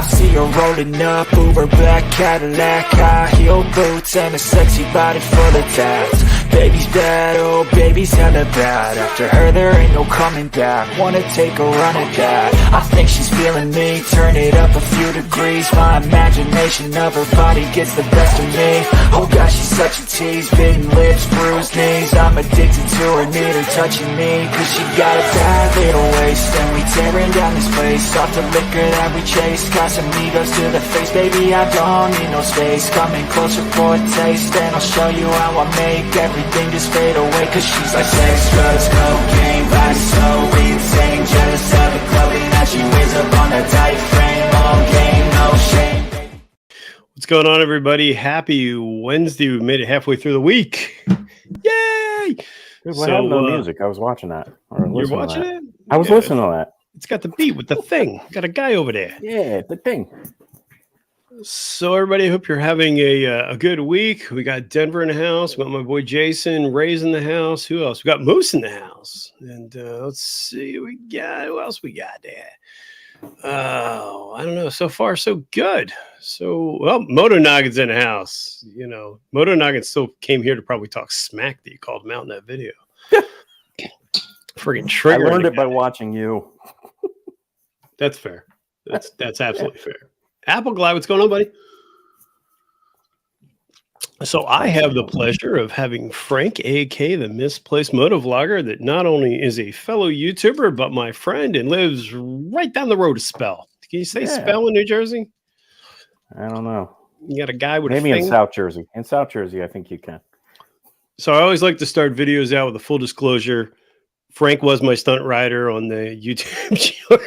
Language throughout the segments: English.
see her rolling up, Uber black Cadillac, high heel boots and a sexy body full of tats. Baby's bad, oh baby's hella bad. After her there ain't no coming back. Wanna take a run at that. I think she's feeling me, turn it up a few degrees. My imagination of her body gets the best of me. Oh gosh, she's such a tease, bitten lips, bruised knees. I'm addicted to her, need her touching me. Cause she got a bad little waist, and we tearing down this place. Off the liquor that we chase, Casamigos to the face. Baby, I don't need no space. Coming closer for a taste, and I'll show you how I make everything just fade away. Cause she's like sex, drugs, cocaine, body so insane. Jealous of the clothing that she wears up on that tight frame. All game, no shame. What's going on, everybody? Happy Wednesday. We made it halfway through the week. Yay! Dude, what happened to the music? I was watching that. You're watching it? I was listening to that. It's got the beat with the thing. Got a guy over there. Yeah, the thing. So, everybody, I hope you're having a good week. We got Denver in the house. We got my boy Jason, Ray's in the house. Who else? We got Moose in the house. And let's see. Who else we got there? Oh, I don't know. So far, so good. So, well, Moto Noggin's in the house. You know, Moto Noggin still came here to probably talk smack that you called him out in that video. Friggin' trigger. I learned it by watching you. That's fair. That's absolutely fair. Apple Glide, what's going on, buddy? So I have the pleasure of having Frank, a.k.a. the Misplaced Motovlogger, that not only is a fellow YouTuber, but my friend and lives right down the road a spell. Can you say spell in New Jersey? I don't know. You got a guy with maybe a thing? In South Jersey. In South Jersey, I think you can. So I always like to start videos out with a full disclosure. Frank was my stunt rider on the YouTube show.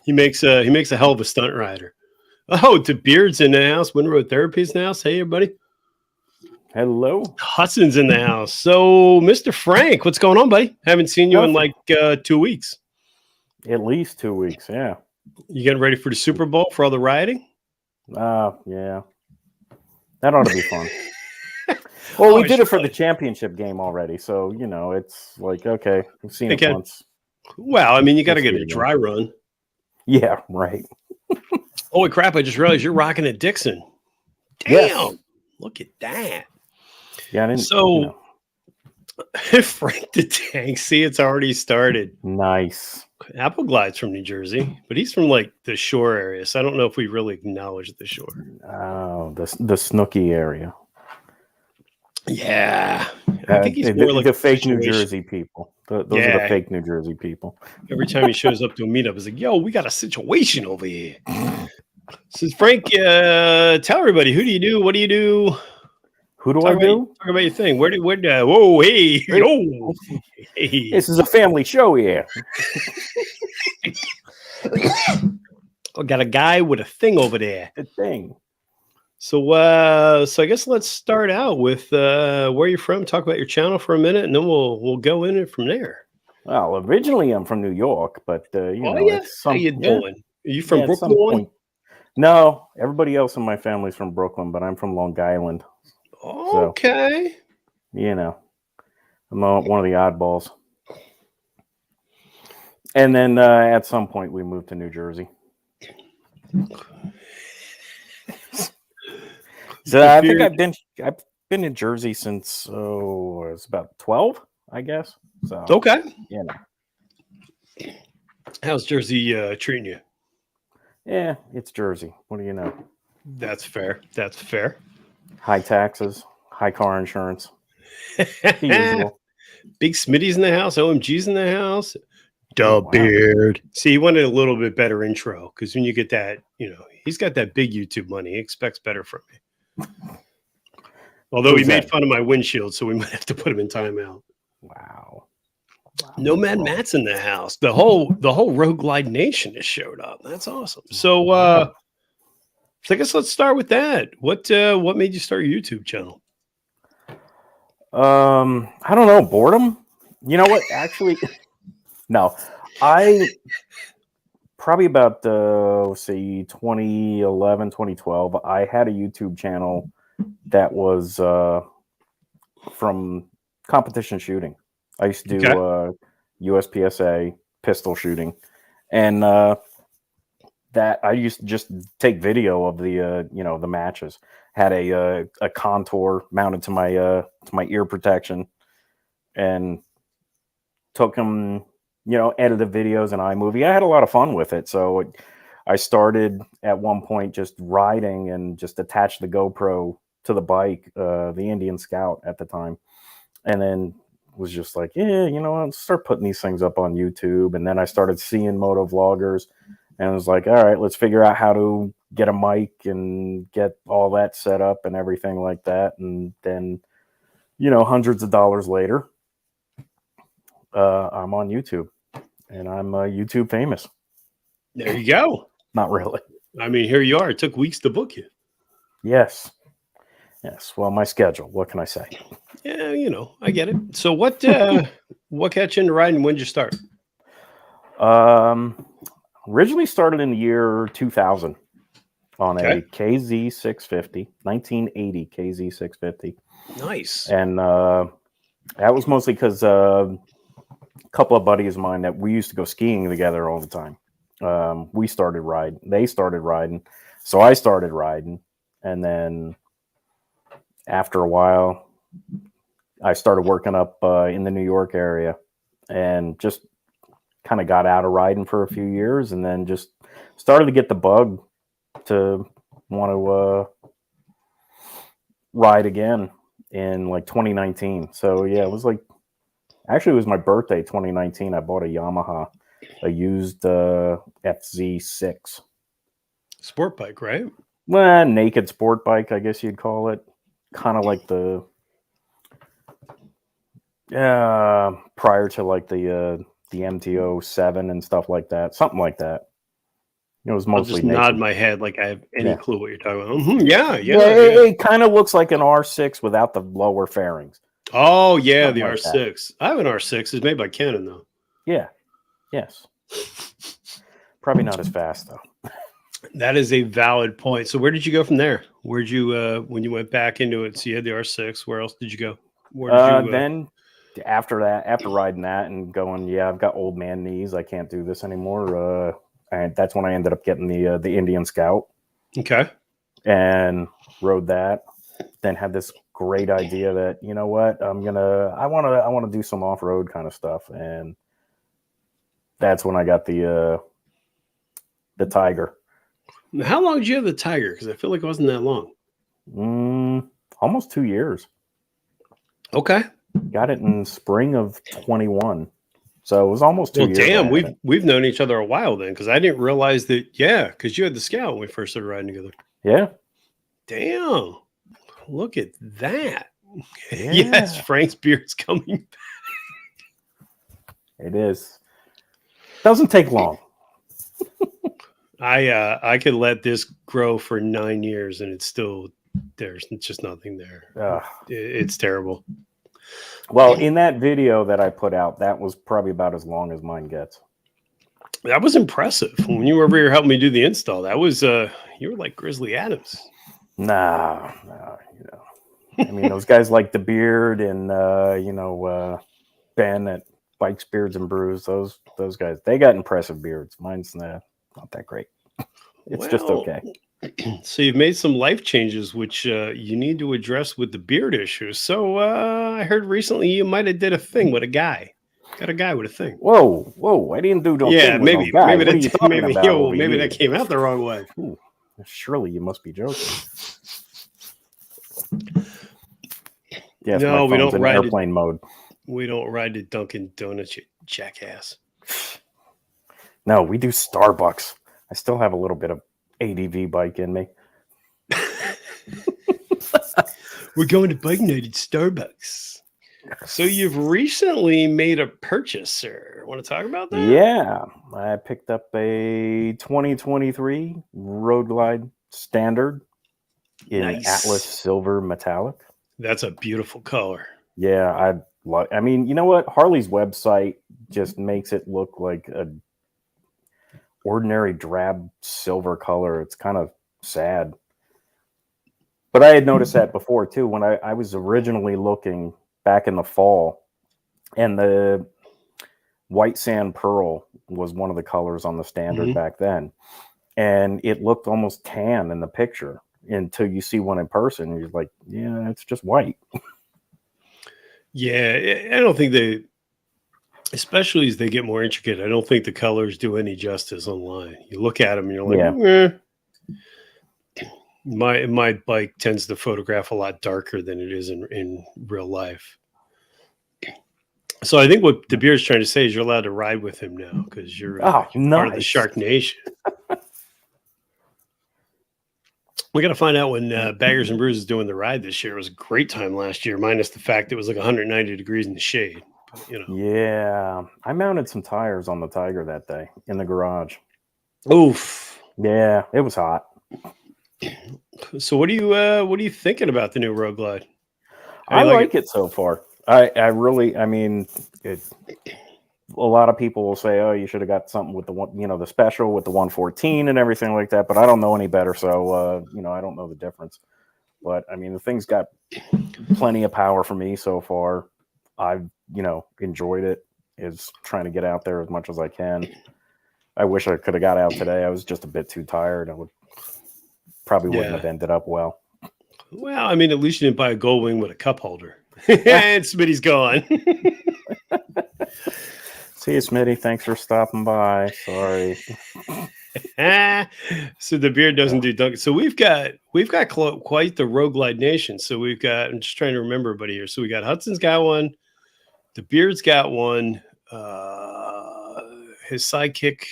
He makes a hell of a stunt rider. Oh, DeBeard's in the house. Windroad Therapy's in the house. Hey, everybody. Hello. Hudson's in the house. So, Mr. Frank, what's going on, buddy? Haven't seen you in like 2 weeks. At least 2 weeks, yeah. You getting ready for the Super Bowl for all the rioting? Yeah. That ought to be fun. Well, we did it for the championship game already, so, you know, it's like, okay, we've seen it once. Well, I mean, you got to get a dry run. Yeah, right. Holy crap, I just realized you're rocking a Dixon. Damn. Yes. Look at that. Yeah, I didn't. So, you know. Frank the Tank, see, it's already started. Nice. Apple Glide's from New Jersey, but he's from like the shore area, so I don't know if we really acknowledge the shore. Oh, the Snooki area. Yeah. I think he's more like the fake New Jersey people. Those are the fake New Jersey people. Every time he shows up to a meetup, he's like, yo, we got a situation over here. So Frank, tell everybody, who do you do? What do you do? Who do I do? Talk about your thing. Whoa, hey, oh, hey. This is a family show here. I got a guy with a thing over there. A thing. So I guess let's start out with where you're from. Talk about your channel for a minute, and then we'll go in it from there. Well, originally I'm from New York, but you know, how you doing? Are you from Brooklyn? No, everybody else in my family's from Brooklyn, but I'm from Long Island. Okay. So, you know, I'm one of the oddballs. And then at some point we moved to New Jersey. So I think I've been in Jersey since it's about 12, I guess. So okay, you know. How's Jersey treating you? Yeah, it's Jersey. What do you know? That's fair. That's fair. High taxes, high car insurance. Big Smitty's in the house. OMG's in the house. DeBeard. See, he wanted a little bit better intro because when you get that, you know, he's got that big YouTube money. He expects better from me. Although he made fun of my windshield, so we might have to put him in timeout. Wow. Nomad Matt's in the house. The whole Road Glide Nation has showed up. That's awesome. So I guess let's start with that. What made you start your YouTube channel? I don't know, boredom. You know what? Actually, no. I probably about say 2011, 2012, I had a YouTube channel that was from competition shooting. I used to do USPSA pistol shooting, and that I used to just take video of the the matches. Had a contour mounted to my ear protection, and took them, edited videos in iMovie. I had a lot of fun with it. So I started at one point just riding and just attached the GoPro to the bike, the Indian Scout at the time, and then was just like, yeah, I'll start putting these things up on YouTube. And then I started seeing moto vloggers, and I was like, all right, let's figure out how to get a mic and get all that set up and everything like that. And then, hundreds of dollars later, I'm on YouTube, and I'm YouTube famous. There you go. Not really. I mean, here you are. It took weeks to book you. Yes. Well, my schedule. What can I say? Yeah, I get it. So what got you into riding? When did you start? Originally started in the year 2000 on a KZ 650, 1980 KZ 650. Nice. And that was mostly because a couple of buddies of mine that we used to go skiing together all the time. We started riding. They started riding. So I started riding. And then after a while, I started working up in the New York area, and just kind of got out of riding for a few years, and then just started to get the bug to want to ride again in like 2019. So yeah, it was my birthday 2019. I bought a Yamaha, a used FZ6 sport bike, right? Well, naked sport bike, I guess you'd call it. Kind of like the prior to like the MTO 7 and stuff like that, something like that. It was mostly I'll just naked. nod my head like I have any clue what you're talking about. It kind of looks like an R6 without the lower fairings. Oh yeah, something the like R6. That. I have an R6. It's made by Canon though. Yeah. Yes. Probably not as fast though. That is a valid point. So where did you go from there? Where'd you when you went back into it? So you had the R6. Where else did you go? Where did you then after that, after riding that and going, I've got old man knees, I can't do this anymore. And that's when I ended up getting the Indian Scout. Okay. And rode that. Then had this great idea that, you know what, I want to do some off-road kind of stuff. And that's when I got the Tiger. How long did you have the Tiger? Because I feel like it wasn't that long. Almost 2 years. Okay. Got it in spring of 21. So it was almost 2 years. Damn, we've known each other a while then, because I didn't realize that. Yeah, because you had the Scout when we first started riding together. Yeah. Damn. Look at that. Yeah. Yes, Frank's beard's coming back. It is. Doesn't take long. I could let this grow for 9 years and it's still there's just nothing there. It's terrible. Well, in that video that I put out, that was probably about as long as mine gets. That was impressive. When you were over here helping me do the install, that was you were like Grizzly Adams. Nah, I mean, those guys like the beard and Ben at Bikes, Beards and Brews. Those guys, they got impressive beards. Mine's not that great. It's just okay. So you've made some life changes, which you need to address with the beard issue. So I heard recently you might have did a thing with a guy. Got a guy with a thing. Whoa! I didn't do no thing with no guy. Maybe that came out the wrong way. Ooh, surely you must be joking. Yes, no, we don't ride airplane mode. We don't ride to Dunkin' Donuts, you jackass. No, we do Starbucks. I still have a little bit of ADV bike in me. We're going to bike night at Starbucks. So you've recently made a purchase, sir. Want to talk about that? Yeah, I picked up a 2023 Road Glide Standard in Atlas Silver Metallic. That's a beautiful color. Yeah, I mean, you know what? Harley's website just makes it look like a ordinary drab silver color. It's kind of sad. But I had noticed that before too when I was originally looking back in the fall, and the white sand pearl was one of the colors on the Standard back then. and it looked almost tan in the picture until you see one in person. You're like, yeah, it's just white. Yeah, I don't think they, especially as they get more intricate, I don't think the colors do any justice online. You look at them and you're like, Yeah. My bike tends to photograph a lot darker than it is in real life. So I think what the beard's trying to say is you're allowed to ride with him now because you're part of the Nice. Shark Nation. We got to find out when Baggers and Brews is doing the ride this year. It was a great time last year, minus the fact it was like 190 degrees in the shade. But, Yeah, I mounted some tires on the Tiger that day in the garage. Oof. Yeah, it was hot. So what are you thinking about the new Road Glide? I like it so far. I mean, a lot of people will say, oh, you should have got something with the one, the special with the 114 and everything like that, but I don't know any better. So, I don't know the difference, but I mean, the thing's got plenty of power for me so far. I've, enjoyed it. Is trying to get out there as much as I can. I wish I could have got out today. I was just a bit too tired. I wouldn't have ended up well. Well, I mean, at least you didn't buy a Gold Wing with a cup holder. And Smitty's gone. See you, Smitty. Thanks for stopping by. Sorry. So the beard doesn't do Dunkin'. So we've got quite the Road Glide Nation. So I'm just trying to remember everybody here. So we got Hudson's got one. The beard's got one. His sidekick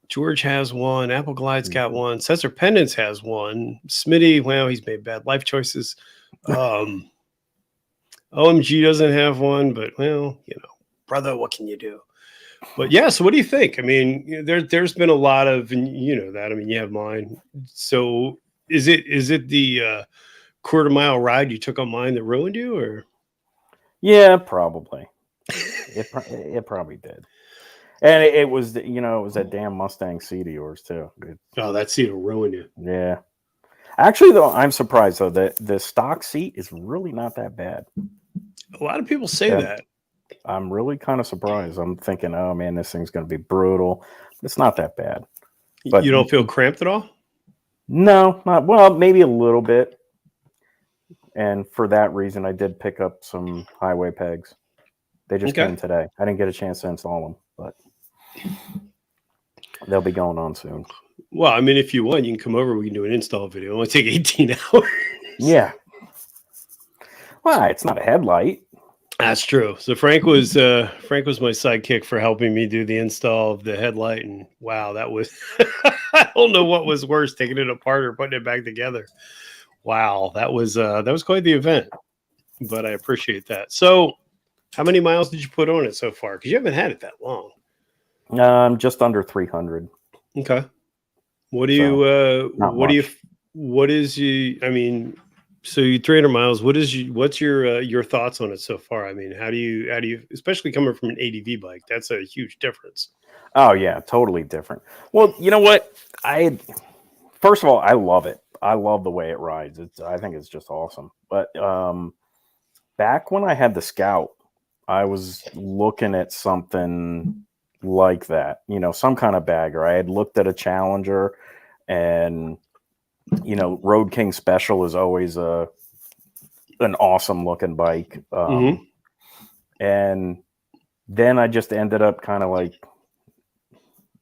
George has one. Apple Glide's got one. Cesar Pendants has one. Smitty, well, he's made bad life choices. OMG doesn't have one, but well, brother, what can you do? But yeah, so what do you think? I mean, there's been a lot of, and that. I mean, you have mine. So is it the quarter-mile ride you took on mine that ruined you, or? Yeah, probably. It probably did. And it was, it was that damn Mustang seat of yours too. That seat will ruin you. Yeah. Actually, though, I'm surprised though that the stock seat is really not that bad. A lot of people say that. I'm really kind of surprised. I'm thinking, oh man, this thing's going to be brutal. It's not that bad. But you don't feel cramped at all? No, not well. Maybe a little bit. And for that reason, I did pick up some highway pegs. They just came today. I didn't get a chance to install them, but they'll be going on soon. Well, I mean, if you want, you can come over. We can do an install video. It'll only take 18 hours. Yeah. Well, it's not a headlight. That's true. So Frank was my sidekick for helping me do the install of the headlight, and wow, that was I don't know what was worse, taking it apart or putting it back together. Wow, that was quite the event. But I appreciate that. So, how many miles did you put on it so far? Because you haven't had it that long. Just under 300. Okay. So you 300 miles. What's your thoughts on it so far? I mean, how do you, especially coming from an ADV bike, that's a huge difference. Oh yeah, totally different. Well, you know what? First of all, I love it. I love the way it rides. I think it's just awesome. But back when I had the Scout, I was looking at something like that, some kind of bagger. I had looked at a Challenger, and Road King Special is always an awesome looking bike. And then I just ended up kind of like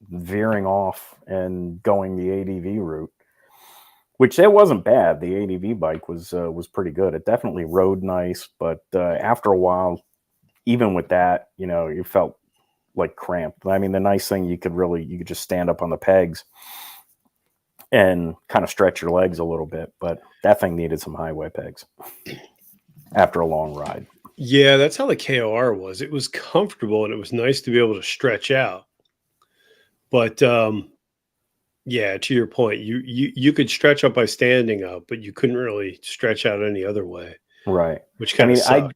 veering off and going the ADV route, which it wasn't bad. The ADV bike was pretty good. It definitely rode nice, but after a while, even with that, you felt like cramped. I mean, the nice thing, you could just stand up on the pegs and kind of stretch your legs a little bit, but that thing needed some highway pegs after a long ride. Yeah, that's how the KOR was. It was comfortable and it was nice to be able to stretch out. But yeah, to your point, you could stretch up by standing up, but you couldn't really stretch out any other way. Right. Which kind of sucked.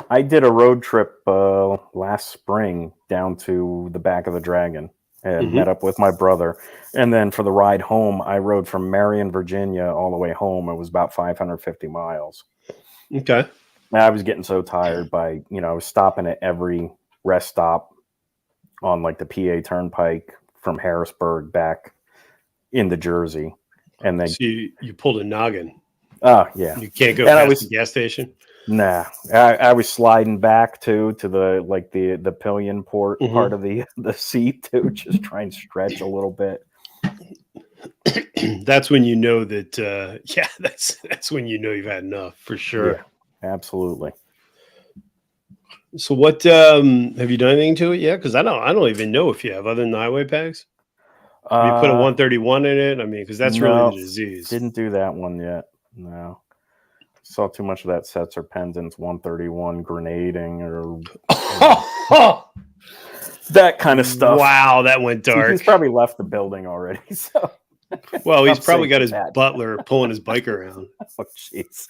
I did a road trip last spring down to the back of the Dragon and met up with my brother. And then for the ride home, I rode from Marion, Virginia all the way home. It was about 550 miles. Okay. I was getting so tired by, I was stopping at every rest stop on like the PA Turnpike from Harrisburg back in the Jersey, and then So you pulled a noggin. yeah, You can't go and past the gas station. nah. I was sliding back to the pillion port part of the seat too, just try and stretch a little bit. That's when you know that. Yeah, that's when you know you've had enough for sure. Yeah, absolutely. So what have you done anything to it yet? Because I don't even know if you have other than the highway packs. Have you put a 131 in it? I mean, because that's really No, the disease. didn't do that one yet. No, saw too much of that sets or pendants 131 grenading or that kind of stuff. Wow, that went dark. He's probably left the building already. So, well, he's I'm probably safe got with his that. butler pulling his bike around. Oh, jeez.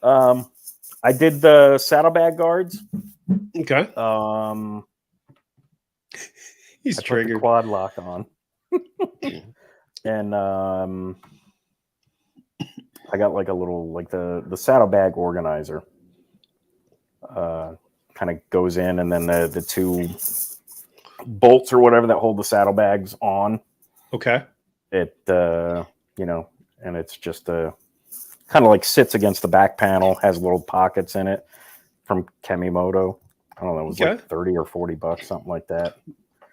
I did the saddlebag guards. Okay, he's I put the triggered. quad lock on, and I got like a little the saddlebag organizer. Kind of goes in, and then the two bolts or whatever that hold the saddlebags on. Okay. It and it's just kind of like sits against the back panel, has little pockets in it from Kemimoto. I don't know, it was like 30 or 40 bucks, something like that.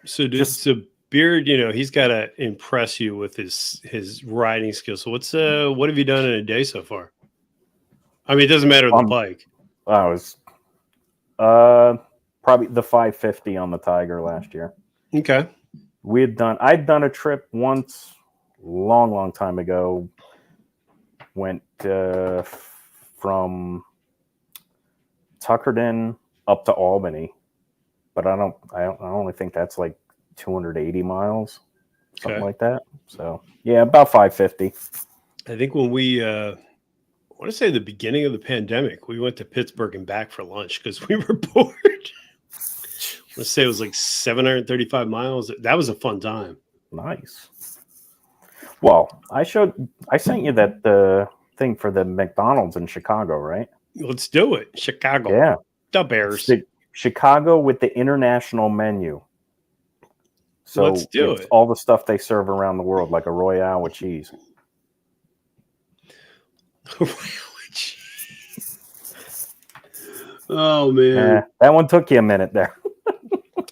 So so Beard, he's got to impress you with his riding skills. So what have you done in a day so far? I mean, it doesn't matter the bike. I was probably the 550 on the Tiger last year. Okay. I'd done a trip once, long time ago. Went from Tuckerton up to Albany, but I only think that's like 280 miles, something like that. So yeah, about 550. I think when I want to say the beginning of the pandemic, we went to Pittsburgh and back for lunch because we were bored. Let's say it was like 735 miles. That was a fun time. Nice. Well, I sent you that thing for the McDonald's in Chicago, right? Let's do it. Chicago. Yeah. The Bears. Chicago with the international menu. So let's do it. All the stuff they serve around the world, like a Royale with cheese. Oh man, that one took you a minute there.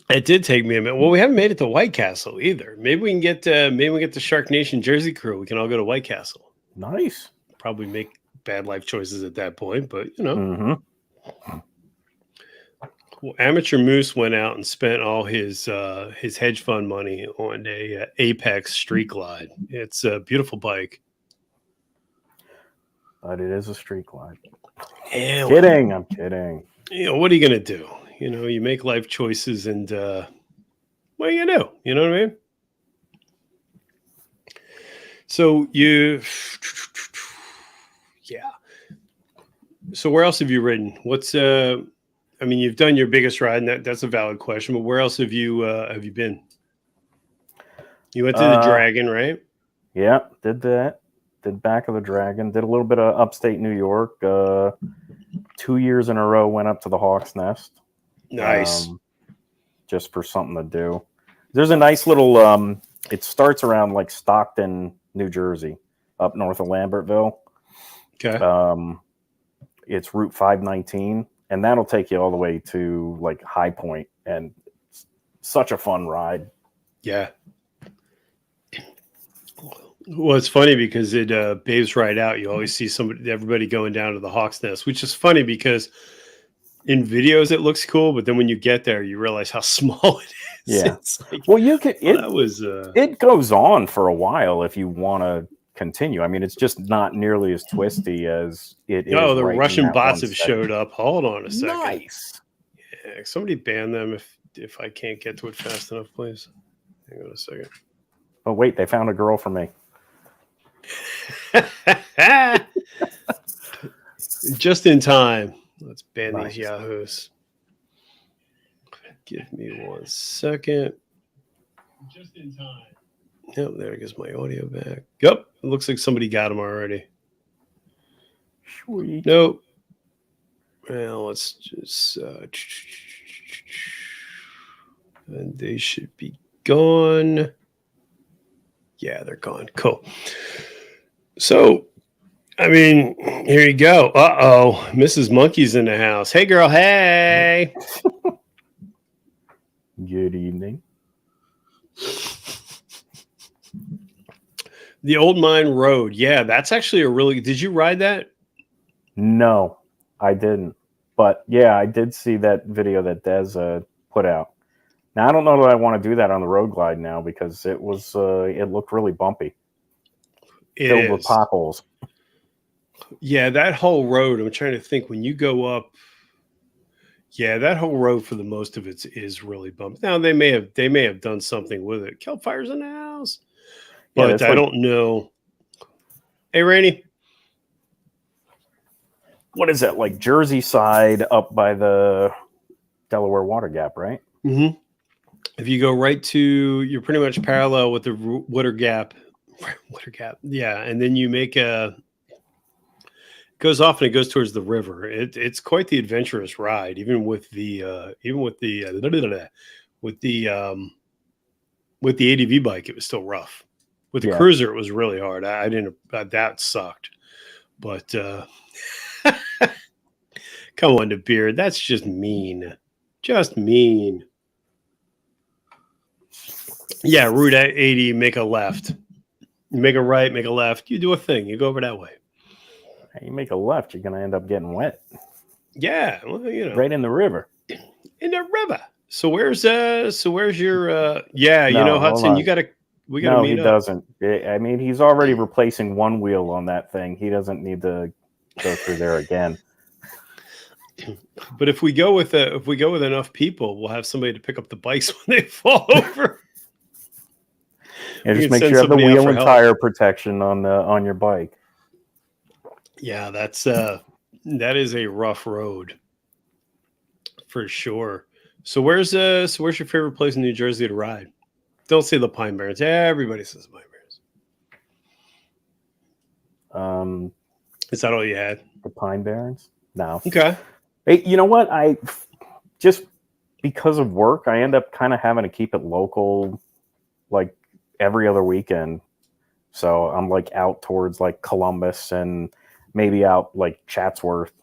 It did take me a minute. Well, we haven't made it to White Castle either. Maybe we can get the Shark Nation Jersey crew. We can all go to White Castle. Nice. Probably make bad life choices at that point, but Mm-hmm. Well, Amateur Moose went out and spent all his hedge fund money on a Apex Street Glide. It's a beautiful bike. But it is a street glide. Yeah, I'm kidding. What are you gonna do? You make life choices, and what are you gonna do? You know what I mean? So yeah. So where else have you ridden? What's I mean, you've done your biggest ride, and that's a valid question. But where else have you been? You went to the Dragon, right? Yeah, did that. Did back of the Dragon. Did a little bit of upstate New York. 2 years in a row went up to the Hawk's Nest. Nice. Just for something to do. There's a nice little. It starts around like Stockton, New Jersey, up north of Lambertville. Okay. It's Route 519, and that'll take you all the way to like High Point, and such a fun ride. Yeah. Well, it's funny because it baves right out. You always see everybody going down to the Hawk's Nest, which is funny because in videos it looks cool, but then when you get there, you realize how small it is. Yeah. Like, well, you could. It goes on for a while if you want to continue. I mean, it's just not nearly as twisty as it is. Oh, the Russian bots have showed up. Hold on a second. Nice. Yeah, somebody ban them if I can't get to it fast enough, please. Hang on a second. Oh wait, they found a girl for me. Just in time. Let's ban these yahoos. Give me 1 second. Just in time. Yep, there goes my audio back. Yep, it looks like somebody got him already. Sweet. Nope. Well, let's just and they should be gone. Yeah, they're gone. Cool. So, I mean, here you go. Uh-oh. Mrs. Monkey's in the house. Hey, girl. Hey. Good evening. The Old Mine Road. Yeah, that's actually a really... Did you ride that? No, I didn't. But yeah, I did see that video that Des put out. Now I don't know that I want to do that on the road glide now because it was it looked really bumpy, filled with potholes. Yeah, that whole road. I'm trying to think when you go up. Yeah, that whole road for the most of it is really bumped. Now they may have done something with it. Kelfire's in the house, but Yeah, I don't know. Hey, Rainey. What is that, like Jersey side up by the Delaware Water Gap, right? Mm-hmm. If you go right to, you're pretty much parallel with the Water Gap. Water Gap, yeah, and then you make a goes off and it goes towards the river. It's quite the adventurous ride, even with the with the ADV bike. It was still rough. With the cruiser, it was really hard. I didn't. That sucked. But come on, the beard. That's just mean. Just mean. Yeah, Route 80, make a left. Make a right, make a left. You do a thing. You go over that way. You make a left, you're going to end up getting wet. Yeah, well, you know. Right in the river. In the river. So where's your yeah, no, you know, Hudson, we got to meet up. No, he doesn't. I mean, he's already replacing one wheel on that thing. He doesn't need to go through there again. But if we go with enough people, we'll have somebody to pick up the bikes when they fall over. And just make sure you have the wheel and tire protection on your bike. Yeah, that is a rough road for sure. So where's your favorite place in New Jersey to ride? Don't say the Pine Barrens. Everybody says the Pine Barrens. Is that all you had? The Pine Barrens? No. Okay. Hey, you know what? I just because of work, I end up kind of having to keep it local, like every other weekend. So I'm like out towards like Columbus and maybe out like Chatsworth.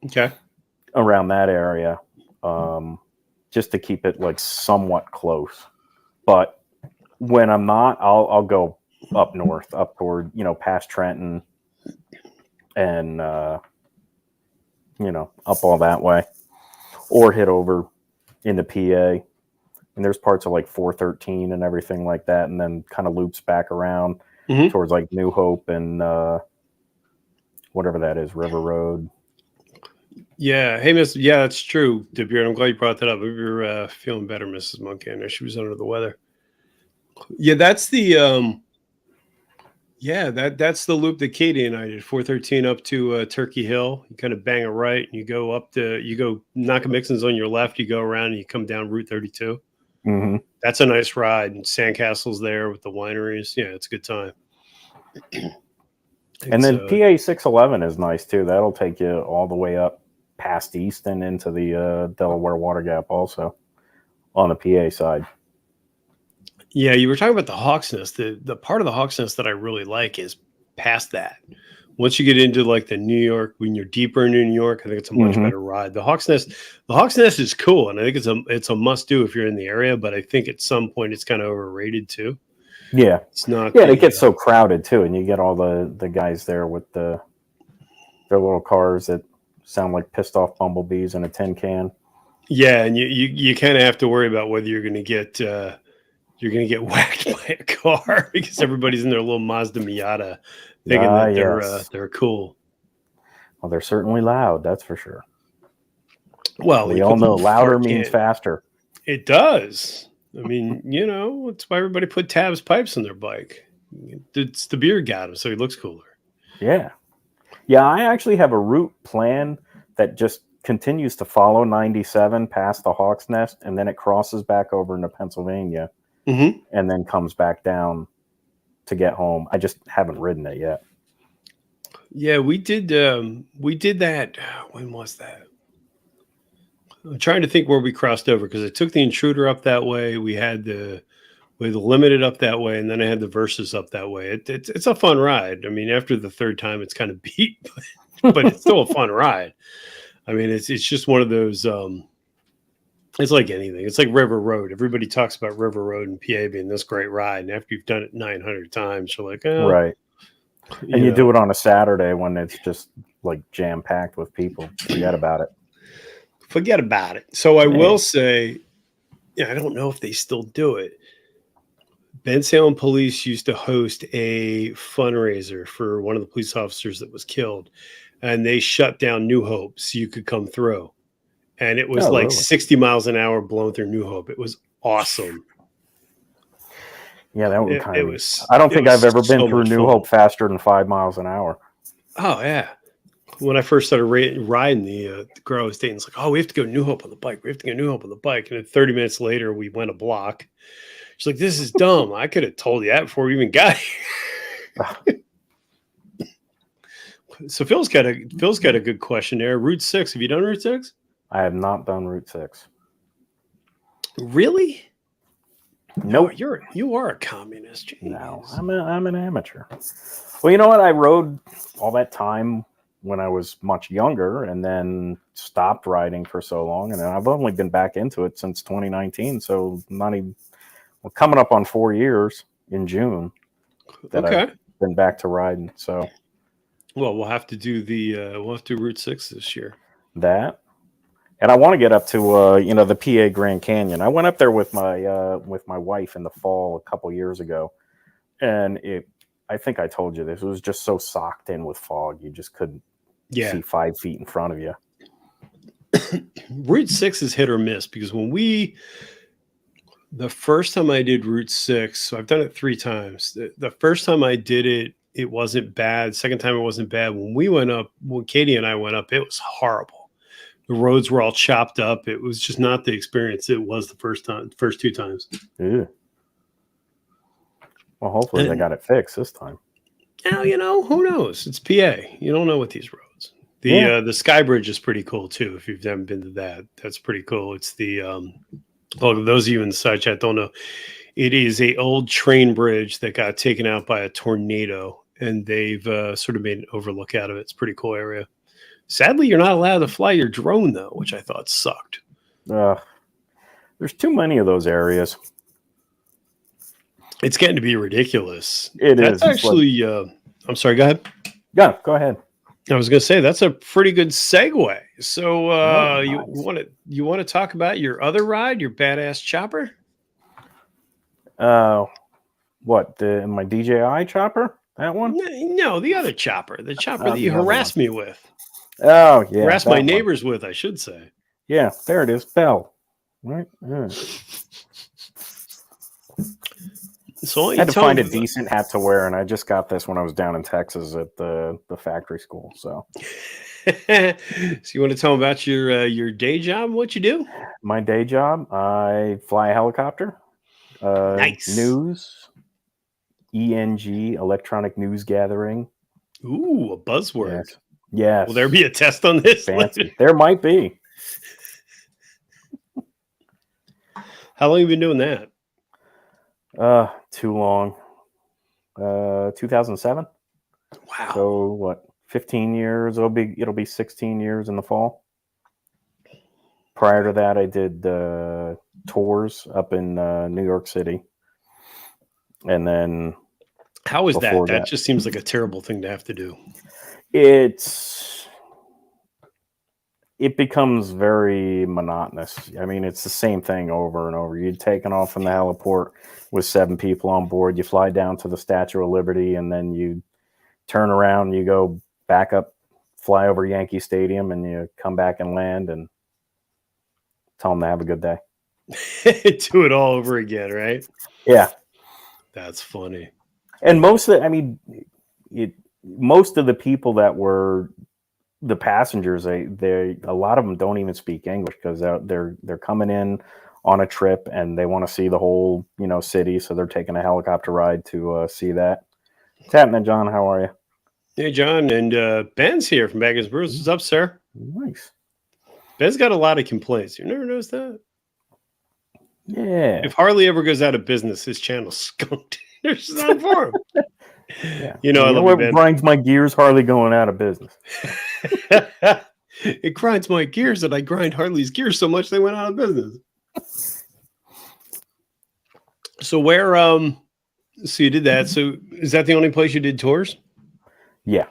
Okay. Around that area. Just to keep it like somewhat close. But when I'm not, I'll go up north, up toward, past Trenton and, up all that way, or hit over into PA. And there's parts of like 413 and everything like that. And then kind of loops back around towards like New Hope and, whatever that is, River Road. Yeah. Hey, Miss. Yeah, that's true, DeBeard. I'm glad you brought that up. If you're feeling better, Mrs. Monkey. I know she was under the weather. Yeah, that's the that's the loop that Katie and I did. 413 up to Turkey Hill. You kind of bang a right, and you go Nockamixon's on your left. You go around and you come down Route 32. Mm-hmm. That's a nice ride. And Sandcastle's there with the wineries. Yeah, it's a good time. And then PA 611 is nice too. That'll take you all the way up past Easton into the Delaware Water Gap also on the PA side. Yeah, you were talking about the Hawks Nest. The part of the Hawks Nest that I really like is past that. Once you get into like the New York, when you're deeper into New York, I think it's a much better ride. The Hawks Nest is cool, and I think it's a must do if you're in the area. But I think at some point it's kind of overrated too. Yeah, it's not. Yeah, it gets so crowded too, and you get all the guys there with their little cars that sound like pissed off bumblebees in a tin can. Yeah, and you kind of have to worry about whether you're going to get whacked by a car because everybody's in their little Mazda Miata thinking that they're cool. Well, they're certainly loud, that's for sure. Well, we all know louder means faster. It does. I mean, it's why everybody put Tabs pipes on their bike. It's the beard got him, so he looks cooler. Yeah. Yeah, I actually have a route plan that just continues to follow 97 past the Hawks Nest, and then it crosses back over into Pennsylvania, and then comes back down to get home. I just haven't ridden it yet. Yeah, we did that. When was that? I'm trying to think where we crossed over because I took the Intruder up that way. We had the with Limited up that way, and then I had the Versus up that way. It's a fun ride. I mean, after the third time, it's kind of beat, but it's still a fun ride. I mean, it's just one of those. It's like anything. It's like River Road. Everybody talks about River Road and PA being this great ride, and after you've done it 900 times, you're like, oh, right. And you do it on a Saturday when it's just like jam packed with people. Forget about it. Forget about it. So I will say, I don't know if they still do it. Ben Salem Police used to host a fundraiser for one of the police officers that was killed, and they shut down New Hope so you could come through. And it was like 60 miles an hour blowing through New Hope. It was awesome. Yeah, that would kind of. I don't think I've ever been through New Hope faster than 5 miles an hour. Oh yeah. When I first started riding, the girl I was dating was like, "Oh, we have to go New Hope on the bike. We have to go New Hope on the bike." And then 30 minutes later, we went a block. She's like, "This is dumb. I could have told you that before we even got here." So Phil's got a good question there. Route 6. Have you done Route 6? I have not done Route 6. Really? Nope. No, you are a communist. Jeez. No, I'm an amateur. Well, you know what? I rode all that time when I was much younger, and then stopped riding for so long, and I've only been back into it since 2019. So we're coming up on 4 years in June that I've been back to riding. So, well, we'll have to do Route 6 this year. That. And I want to get up to the PA Grand Canyon. I went up there with my wife in the fall a couple years ago, and I think I told you this. It was just so socked in with fog, you just couldn't see 5 feet in front of you. Route 6 is hit or miss because the first time I did Route 6, so I've done it 3 times. The first time I did it, it wasn't bad. Second time, it wasn't bad. When Katie and I went up, it was horrible. The roads were all chopped up. It was just not the experience it was the first 2 times. Yeah. Well, hopefully they got it fixed this time. Now, who knows? It's PA. You don't know what these roads. The Sky Bridge is pretty cool too. If you've never been to that, that's pretty cool. It's the those of you in the side chat don't know. It is a old train bridge that got taken out by a tornado, and they've sort of made an overlook out of it. It's a pretty cool area. Sadly, you're not allowed to fly your drone, though, which I thought sucked. There's too many of those areas. It's getting to be ridiculous. That's actually, I'm sorry, go ahead. Yeah, go ahead. I was going to say, that's a pretty good segue. So Nice. you want to talk about your other ride, your badass chopper? What, my DJI chopper? That one? No, the other chopper. The chopper that you harassed me with. Oh, yeah. Harassed my neighbors with, I should say. Yeah, there it is. Bell. Right? Yeah. So I had to find a decent hat to wear, and I just got this when I was down in Texas at the factory school. So you want to tell them about your day job, what you do? My day job, I fly a helicopter. Nice. News. ENG, electronic news gathering. Ooh, a buzzword. Yes. Will there be a test on this? Fancy. There might be. How long have you been doing that? Too long. 2007. Wow. So what? 15 years. It'll be 16 years in the fall. Prior to that, I did tours up in New York City, and then. How is that? That just seems like a terrible thing to have to do. It becomes very monotonous. I mean, it's the same thing over and over. You're taking off from the heliport with 7 people on board. You fly down to the Statue of Liberty, and then you turn around, you go back up, fly over Yankee Stadium, and you come back and land and tell them to have a good day. Do it all over again, right? Yeah. That's funny. And most of the people that were the passengers, a lot of them don't even speak English because they're coming in on a trip and they want to see the whole city, so they're taking a helicopter ride to see that. What's happening, John? How are you? Hey, John, and Ben's here from Baggins Brews. What's up, sir? Nice. Ben's got a lot of complaints. You never noticed that? Yeah. If Harley ever goes out of business, his channel's skunked. There's none for him. Yeah. You know, I love what you, grinds my gears? Harley going out of business. Ben. It grinds my gears that I grind Harley's gears so much they went out of business. So where so you did that. So is that the only place you did tours? Yeah.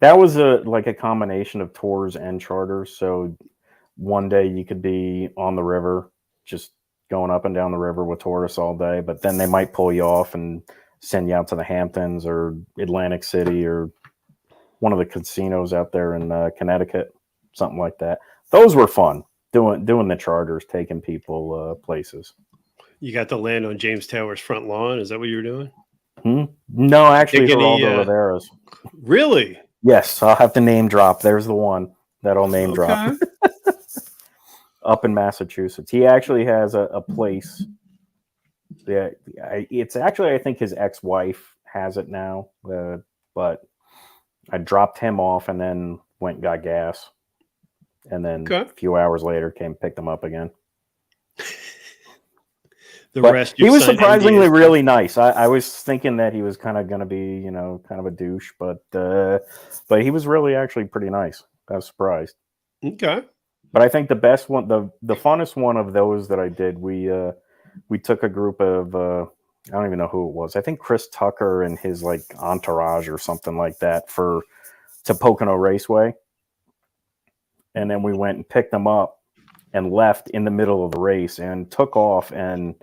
That was a combination of tours and charters. So one day you could be on the river, just going up and down the river with tourists all day, but then they might pull you off and send you out to the Hamptons or Atlantic City or one of the casinos out there in Connecticut, something like that. Those were fun, doing the charters, taking people places. You got to land on James Taylor's front lawn. Is that what you were doing? No, actually, Take any, Geraldo Rivera's. Really? Yes, I'll have to name drop. There's the one that'll name drop. Up in Massachusetts. He actually has a place. Yeah, it's actually, I think his ex-wife has it now, but I dropped him off and then went and got gas. And then a few hours later came picked him up again. Rest he was surprisingly really nice. I was thinking that he was kind of going to be, kind of a douche, but he was really actually pretty nice. I was surprised. Okay. But I think the best one, the funnest one of those that I did, we took a group of I don't even know who it was. I think Chris Tucker and his entourage or something like that to Pocono Raceway, and then we went and picked them up and left in the middle of the race and took off and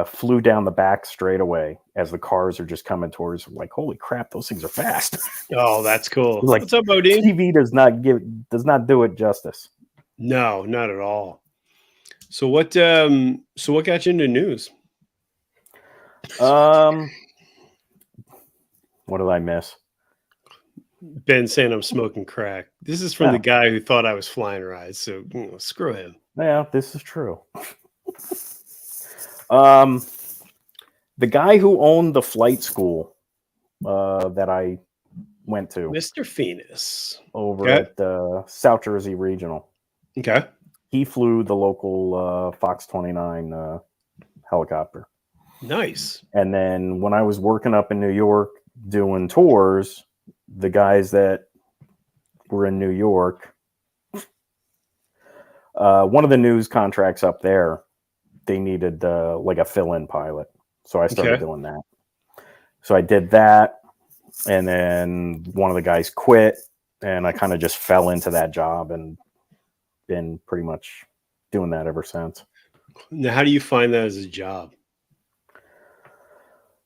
flew down the back straightaway as the cars are just coming towards. Like, holy crap, those things are fast. Oh, that's cool. What's up, Odin? TV does not do it justice. No, not at all. So what got you into news? What did I miss? Ben saying I'm smoking crack. This is from the guy who thought I was flying rides. So screw him. Yeah, this is true. The guy who owned the flight school that I went to, Mr. Phoenix, over at South Jersey Regional. Okay. He flew the local Fox 29 helicopter. Nice. And then when I was working up in New York doing tours, the guys that were in New York, one of the news contracts up there, they needed a fill-in pilot. So I started doing that. So I did that, and then one of the guys quit, and I kind of just fell into that job and been pretty much doing that ever since. Now, how do you find that as a job?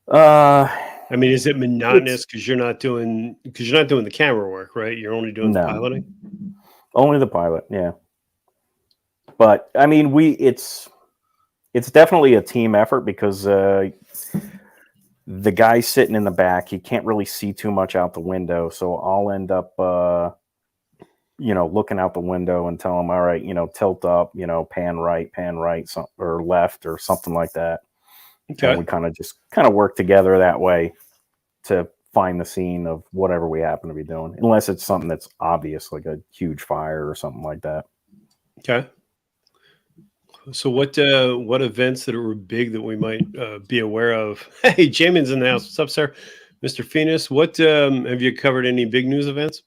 I mean, is it monotonous because you're not doing the camera work, right? You're only doing the piloting. Only the pilot, yeah. But I mean, it's definitely a team effort because the guy sitting in the back, he can't really see too much out the window. So I'll end up, looking out the window and tell him, all right, tilt up, pan right, or left, or something like that. Okay. And we kind of work together that way to find the scene of whatever we happen to be doing, unless it's something that's obvious, like a huge fire or something like that. Okay. So what events that were big that we might be aware of? Hey, Jamin's in the house. What's up, sir? Mr. Phoenix, what have you covered any big news events?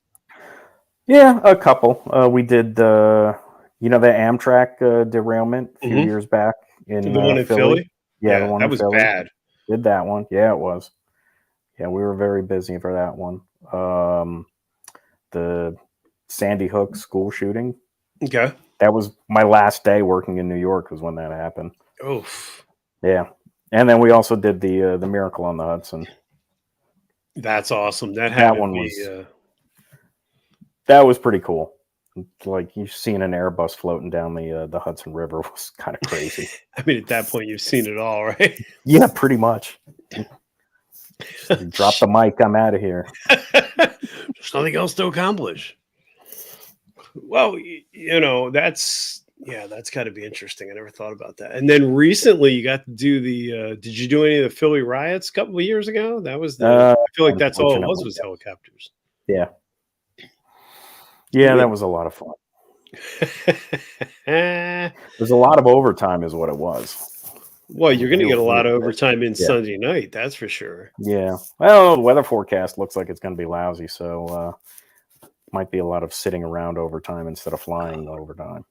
Yeah, a couple. We did the Amtrak derailment a few years back in the one in Philly. Yeah, the one that was Philly. Bad. Did that one? Yeah, it was. Yeah, we were very busy for that one. The Sandy Hook school shooting. Okay. That was my last day working in New York was when that happened. Oof. Yeah. And then we also did the Miracle on the Hudson. That's awesome. That was pretty cool. Like you've seen an Airbus floating down the Hudson River was kind of crazy. I mean, at that point, you've seen it all, right? Yeah, pretty much. Drop the mic. I'm out of here. There's nothing else to accomplish. Well, that's got to be interesting. I never thought about that. And then recently, you got to do the. Did you do any of the Philly riots a couple of years ago? That was I feel like that's all it was helicopters. Yeah. Yeah, that was a lot of fun. There's a lot of overtime, is what it was. Well, you're going to get a lot of Real- overtime in yeah. Sunday night. That's for sure. Yeah. Well, the weather forecast looks like it's going to be lousy, so might be a lot of sitting around overtime instead of flying overtime.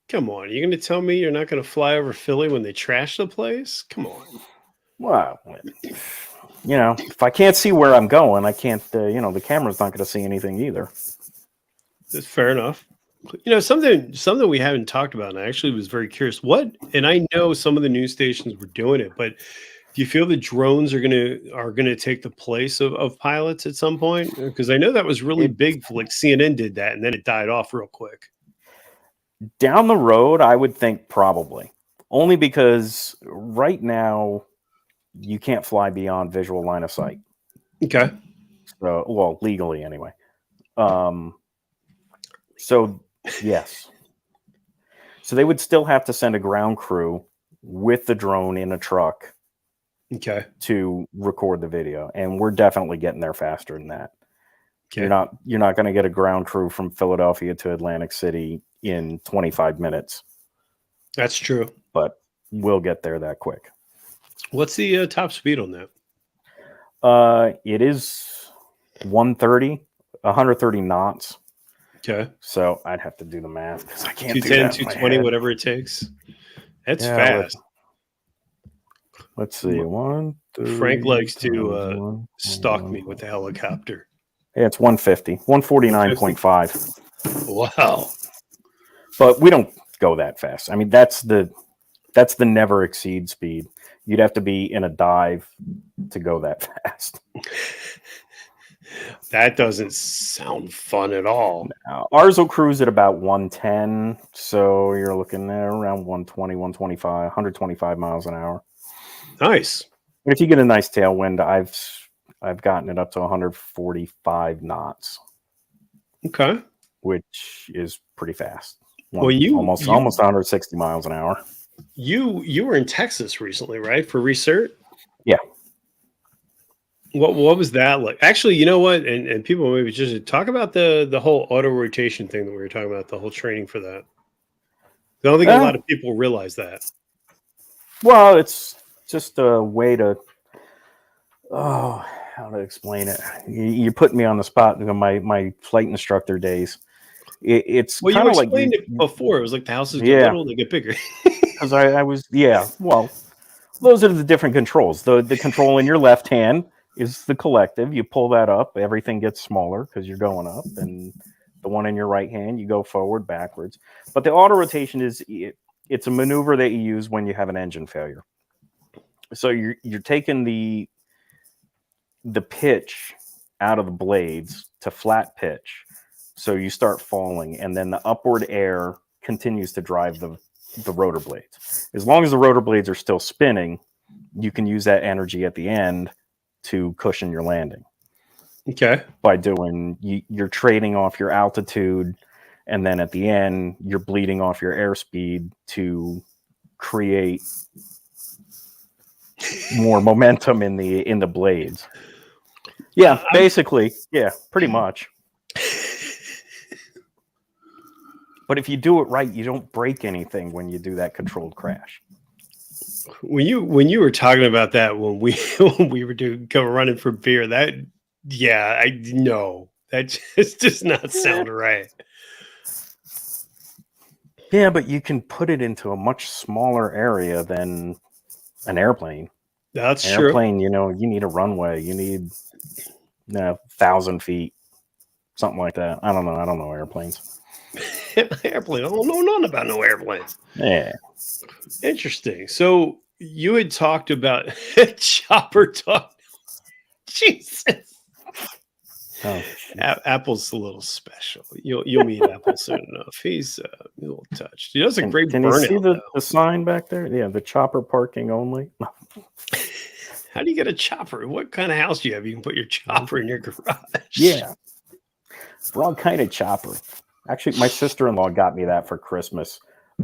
Come on. You're going to tell me you're not going to fly over Philly when they trash the place? Come on. Well, if I can't see where I'm going, I can't, the camera's not going to see anything either. That's fair enough. Something we haven't talked about, and I actually was very curious. And I know some of the news stations were doing it, but do you feel the drones are gonna take the place of pilots at some point? Because I know that was really big. Like CNN did that, and then it died off real quick. Down the road, I would think probably. Only because right now you can't fly beyond visual line of sight. Okay. So, well, legally anyway. So yes. So they would still have to send a ground crew with the drone in a truck. Okay. To record the video, and we're definitely getting there faster than that. Okay. You're not going to get a ground crew from Philadelphia to Atlantic City in 25 minutes. That's true. But we'll get there that quick. What's the top speed on that? It is 130 knots. Okay. So I'd have to do the math because I can't 210, do that 220, whatever it takes. That's fast. Let's see. Frank likes to stalk me with the helicopter. Yeah, it's 150, 149.5. Wow. But we don't go that fast. I mean, that's the never exceed speed. You'd have to be in a dive to go that fast. That doesn't sound fun at all. Now, ours will cruise at about 110. So you're looking at around 120, 125, 125 miles an hour. Nice. But if you get a nice tailwind, I've gotten it up to 145 knots. Okay. Which is pretty fast. Well, almost 160 miles an hour. You were in Texas recently, right? For research? Yeah. What was that like? Actually, you know what? And people maybe just talk about the whole auto rotation thing that we were talking about, the whole training for that. I don't think a lot of people realize that. Well, it's just a way to how to explain it. You're putting me on the spot. My flight instructor days. It's well, kind you of like explained it before. It was like the houses get little, they get bigger. Because I was well, those are the different controls. The control in your left hand is the collective. You pull that up, everything gets smaller because you're going up, and the one in your right hand, you go forward, backwards. But the auto rotation it's a maneuver that you use when you have an engine failure. So you're taking the pitch out of the blades to flat pitch. So you start falling, and then the upward air continues to drive the rotor blades. As long as the rotor blades are still spinning, you can use that energy at the end to cushion your landing. Okay. By you're trading off your altitude, and then at the end, you're bleeding off your airspeed to create more momentum in the blades. Yeah, basically. Yeah, pretty much. But if you do it right, you don't break anything when you do that controlled crash. When you were talking about that when we were go running for beer, that just does not sound right. Yeah, but you can put it into a much smaller area than an airplane. That's an true. Airplane, you need a runway. You need 1,000 feet, something like that. I don't know airplanes. Airplane. I don't know nothing about no airplanes. Yeah. Interesting. So you had talked about chopper talk. Jesus. Oh, Apple's a little special. You'll meet Apple soon enough. He's a little touched. He does a great Can burnout. You see the sign back there? Yeah, the chopper parking only. How do you get a chopper? What kind of house do you have? You can put your chopper in your garage. Yeah. Wrong kind of chopper. Actually, my sister-in-law got me that for Christmas,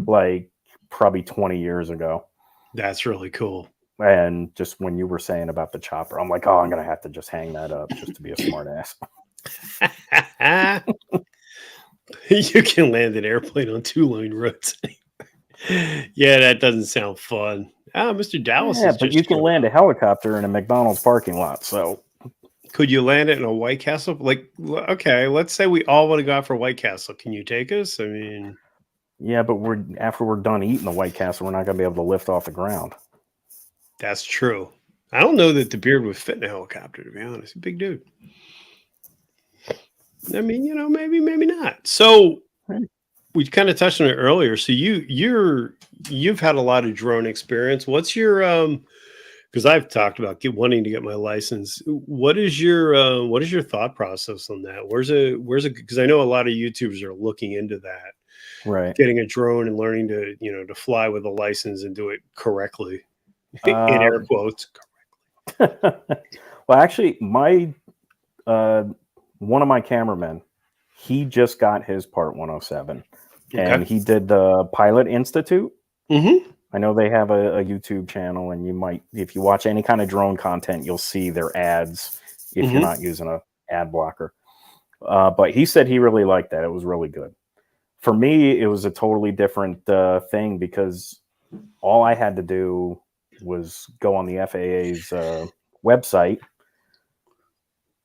like probably 20 years ago. That's really cool. And just when you were saying about the chopper, I'm like, I'm going to have to just hang that up just to be a smart ass. You can land an airplane on 2-lane roads. Yeah, that doesn't sound fun. Ah, Mr. Dallas Yeah, is but just you can showing land a up. helicopter in a McDonald's parking lot. So Could you land it in a White Castle? Like, okay, let's say we all want to go out for White Castle. Can you take us? I mean, yeah, but after we're done eating the White Castle, we're not going to be able to lift off the ground. that's true. I don't know that the beard would fit in a helicopter, to be honest. He's a big dude. I mean, maybe, maybe not. So Right. we kind of touched on it earlier. So you've had a lot of drone experience. What's your because I've talked about wanting to get my license. What is your thought process on that? Where's it because I know a lot of YouTubers are looking into that, Right. getting a drone and learning to, to fly with a license and do it correctly. In Uh, air quotes. well, actually, my one of my cameramen, he just got his Part 107, and Okay. he did the Pilot Institute. Mm-hmm. I know they have a YouTube channel, and you might, if you watch any kind of drone content, you'll see their ads if you're Mm-hmm. not using a ad blocker. But he said he really liked that; it was really good. For me, it was a totally different thing because all I had to do was go on the FAA's website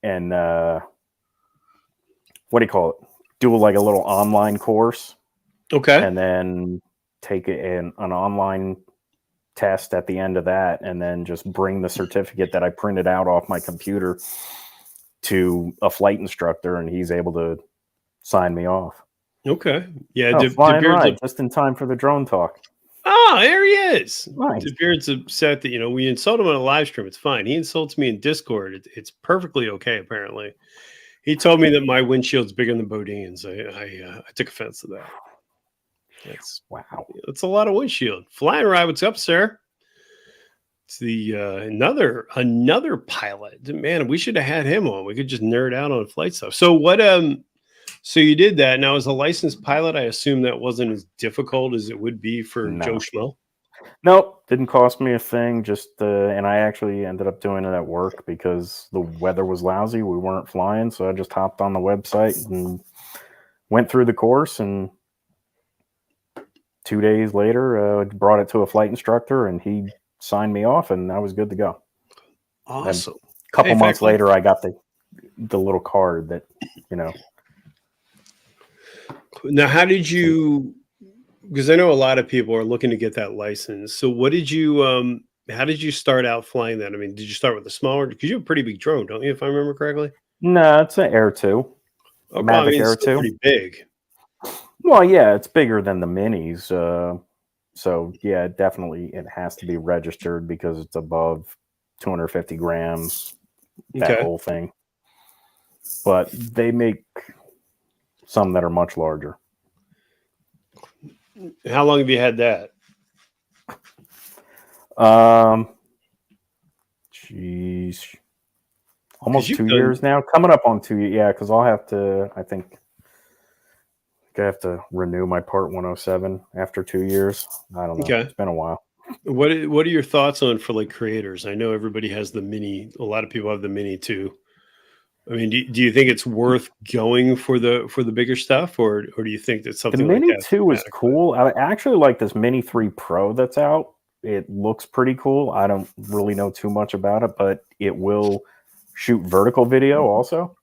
and what do you call it? Do like a little online course, Okay. and then take an online test at the end of that, and then just bring the certificate that I printed out off my computer to a flight instructor, and he's able to sign me off. Okay. Yeah, Oh, De flying Beard's ride just in time for the drone talk. oh, there he is. Nice. De Beard's upset that we insult him on a live stream. It's fine. He insults me in Discord. It's perfectly okay. Apparently, he told me that my windshield's bigger than Bodine's. I took offense to that. Wow. That's a lot of windshield. Flying ride. What's up, sir? It's the another pilot. Man, we should have had him on. We could just nerd out on flight stuff. So what? So you did that. Now, as a licensed pilot, I assume that wasn't as difficult as it would be for Joe No. Schmo. Nope, didn't cost me a thing. Just and I actually ended up doing it at work because the weather was lousy. We weren't flying, so I just hopped on the website and went through the course. And 2 days later, brought it to a flight instructor, and he signed me off, and I was good to go. Awesome. A couple Hey, months fact, later, I got the little card that, you know. Now, how did you? Because I know a lot of people are looking to get that license. So, what did you? How did you start out flying that? I mean, did you start with a smaller? Because you have a pretty big drone, don't you? If I remember correctly. No, it's an Air 2. Okay, I Mavic mean, it's Air still 2. pretty big. Well, yeah, it's bigger than the minis. So yeah, definitely it has to be registered because it's above 250 grams, that Okay. whole thing. But they make some that are much larger. How long have you had that? Geez, almost you've 2 years now. Coming up on 2 years, yeah, because I'll have to, I think I have to renew my Part 107 after 2 years. I don't know. Okay. It's been a while. What are your thoughts on for like creators? I know everybody has the mini. A lot of people have the mini too. I mean, do you think it's worth going for the bigger stuff, or do you think that The something like Mini that 2 is cool. I actually like this Mini 3 Pro that's out. It looks pretty cool. I don't really know too much about it, but it will shoot vertical video also.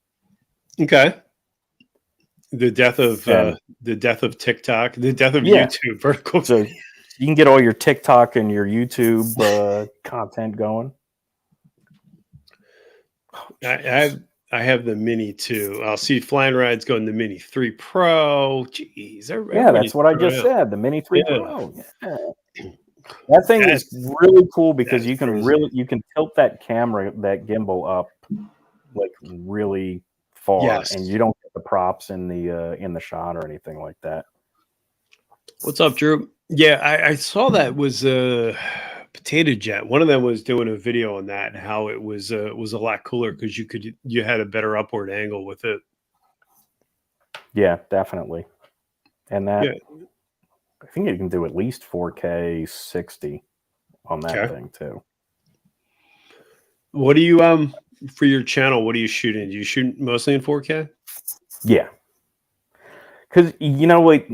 Okay. The death of And TikTok, the death of yeah, YouTube vertical. so you can get all your TikTok and your YouTube content going. I have the Mini 2. I'll see Flying Rides going the Mini 3 Pro. Jeez, Yeah, that's what I just said. The Mini 3 Yeah. Pro. Yeah. That thing is really cool because you can crazy. you can tilt that camera, that gimbal up like really far, Yes. and you don't get the props in the shot or anything like that. What's up, Drew? Yeah, I saw that was Potato Jet. One of them was doing a video on that and how it was a lot cooler because you had a better upward angle with it. Yeah, definitely. And that, Yeah. I think you can do at least 4K 60 on that Okay. thing too. What do you for your channel? What are you shooting? Do you shoot mostly in 4K? Yeah, because you know, like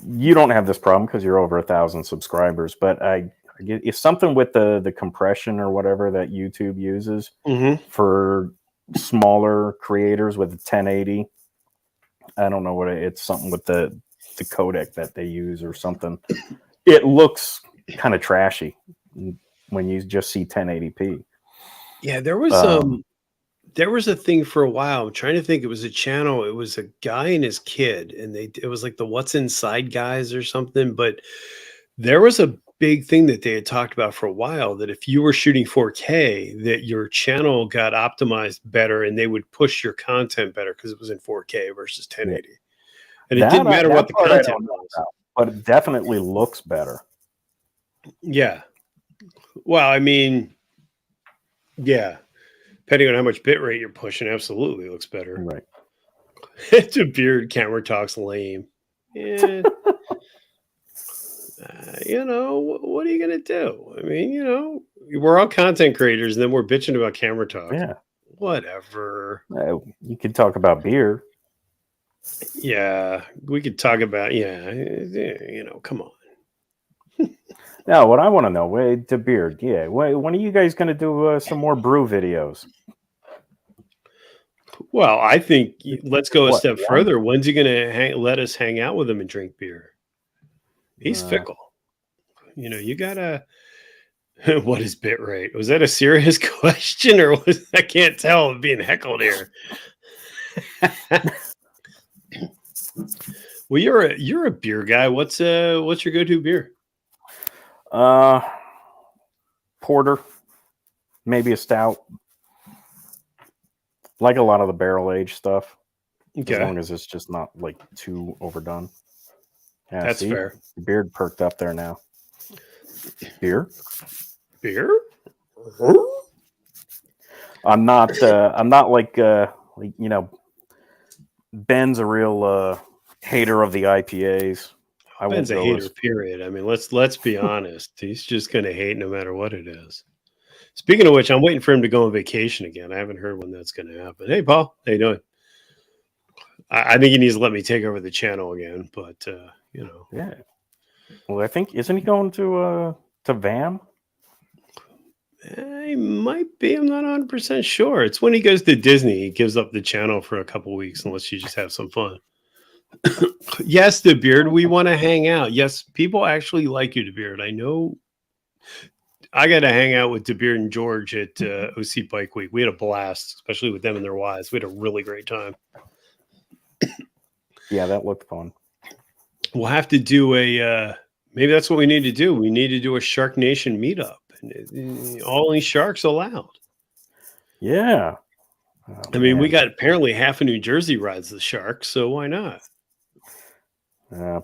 you don't have this problem because you're over 1,000 subscribers, but I get it's something with the compression or whatever that YouTube uses for smaller creators with a 1080. I don't know what it's something with the codec that they use or something. It looks kind of trashy when you just see 1080p. Yeah, there was a thing for a while. I'm trying to think. It was a channel. It was a guy and his kid, and it was like the What's Inside guys or something. But there was a big thing that they had talked about for a while, that if you were shooting 4K, that your channel got optimized better and they would push your content better because it was in 4K versus 1080. And it didn't matter what the content was. But it definitely looks better. Yeah. Well, I mean, yeah. Depending on how much bit rate you're pushing, absolutely looks better. Right. It's a beard camera talks lame. Yeah. What are you going to do? I mean, we're all content creators and then we're bitching about camera talk. Yeah. Whatever. You can talk about beer. Yeah. We could talk about, come on. Now, what I want to know, De Beard, when are you guys going to do some more brew videos? Well, I think let's go a step further. When's he going to let us hang out with him and drink beer? He's fickle. You gotta. What is bit rate? Was that a serious question, or I can't tell? I'm being heckled here. Well, you're a beer guy. What's your go-to beer? Porter, maybe a stout. Like a lot of the barrel aged stuff. Okay. As long as it's just not like too overdone. Yeah, that's fair. Beard perked up there now. Beer? I'm not like Ben's a real hater of the IPAs. Ben's a hater, period. I mean, let's be honest. He's just gonna hate no matter what it is. Speaking of which, I'm waiting for him to go on vacation again. I haven't heard when that's gonna happen. Hey Paul, how you doing? I think he needs to let me take over the channel again, but Yeah. Well, I think isn't he going to VAM? He might be. I'm not 100% sure. It's when he goes to Disney. He gives up the channel for a couple weeks unless you just have some fun. Yes, De Beard, we want to hang out. Yes, people actually like you, De Beard. I know. I got to hang out with De Beard and George at OC Bike Week. We had a blast, especially with them and their wives. We had a really great time. Yeah, that looked fun. We'll have to do maybe that's what we need to do. We need to do a Shark Nation meetup. Only sharks allowed. Yeah. I mean, we got apparently half of New Jersey rides the Sharks, so why not?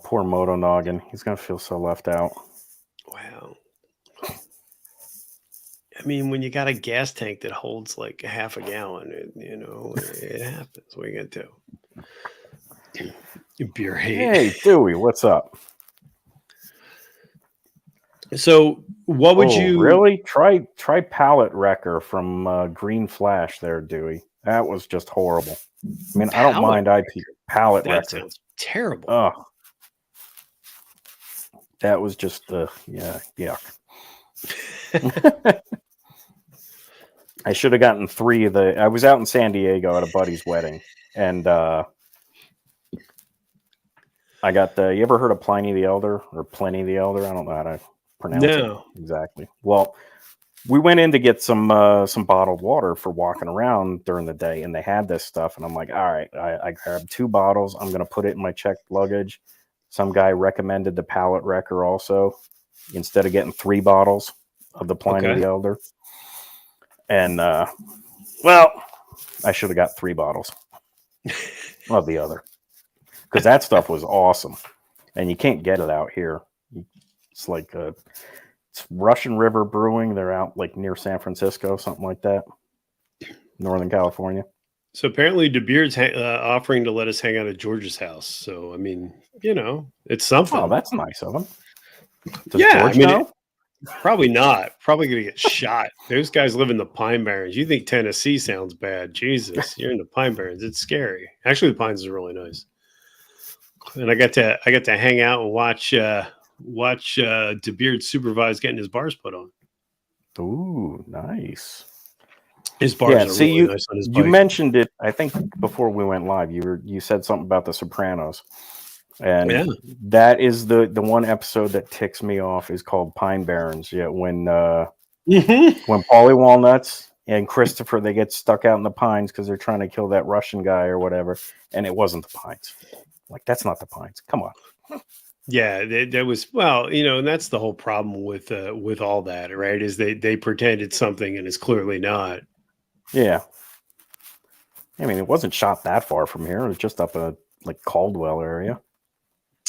Poor Moto Noggin. He's going to feel so left out. Wow. I mean, when you got a gas tank that holds like half a gallon, it happens. What are you going to do? Beer hate. Hey, Dewey, what's up? So, what would you really try Pallet Wrecker from Green Flash there, Dewey? That was just horrible. I mean, I don't mind IP Pallet Wrecker. That sounds terrible. Oh, that was just yuck. I should have gotten 3 of the. I was out in San Diego at a buddy's wedding, and I got the. You ever heard of Pliny the Elder or Pliny the Elder? I don't know how to pronounce it exactly. Well, we went in to get some bottled water for walking around during the day, and they had this stuff, and I'm like, all right, I grabbed 2 bottles. I'm gonna put it in my checked luggage. Some guy recommended the Pallet Wrecker also, instead of getting 3 bottles of the Pliny the Elder. And well, I should have got 3 bottles of the other, because that stuff was awesome, and you can't get it out here. It's like it's Russian River Brewing. They're out like near San Francisco, something like that, Northern California. So apparently De Beard's offering to let us hang out at George's house. So, I mean, it's something. Oh, that's nice of him. Does George know? Probably not. Probably going to get shot. Those guys live in the Pine Barrens. You think Tennessee sounds bad. Jesus, you're in the Pine Barrens. It's scary. Actually, the Pines is really nice. And I got to hang out and watch DeBeard supervise getting his bars put on. Ooh, nice. His bars are See, really nice on his you bike. mentioned it. I think before we went live, you said something about The Sopranos, and Yeah. that is the one episode that ticks me off is called Pine Barrens. Yeah, when Paulie Walnuts and Christopher, they get stuck out in the pines because they're trying to kill that Russian guy or whatever, and it wasn't the pines. Like, that's not the pines. Come on. Yeah, that was, well, and that's the whole problem with all that, right? Is they pretend it's something and it's clearly not. Yeah. I mean, it wasn't shot that far from here. It was just up a like Caldwell area.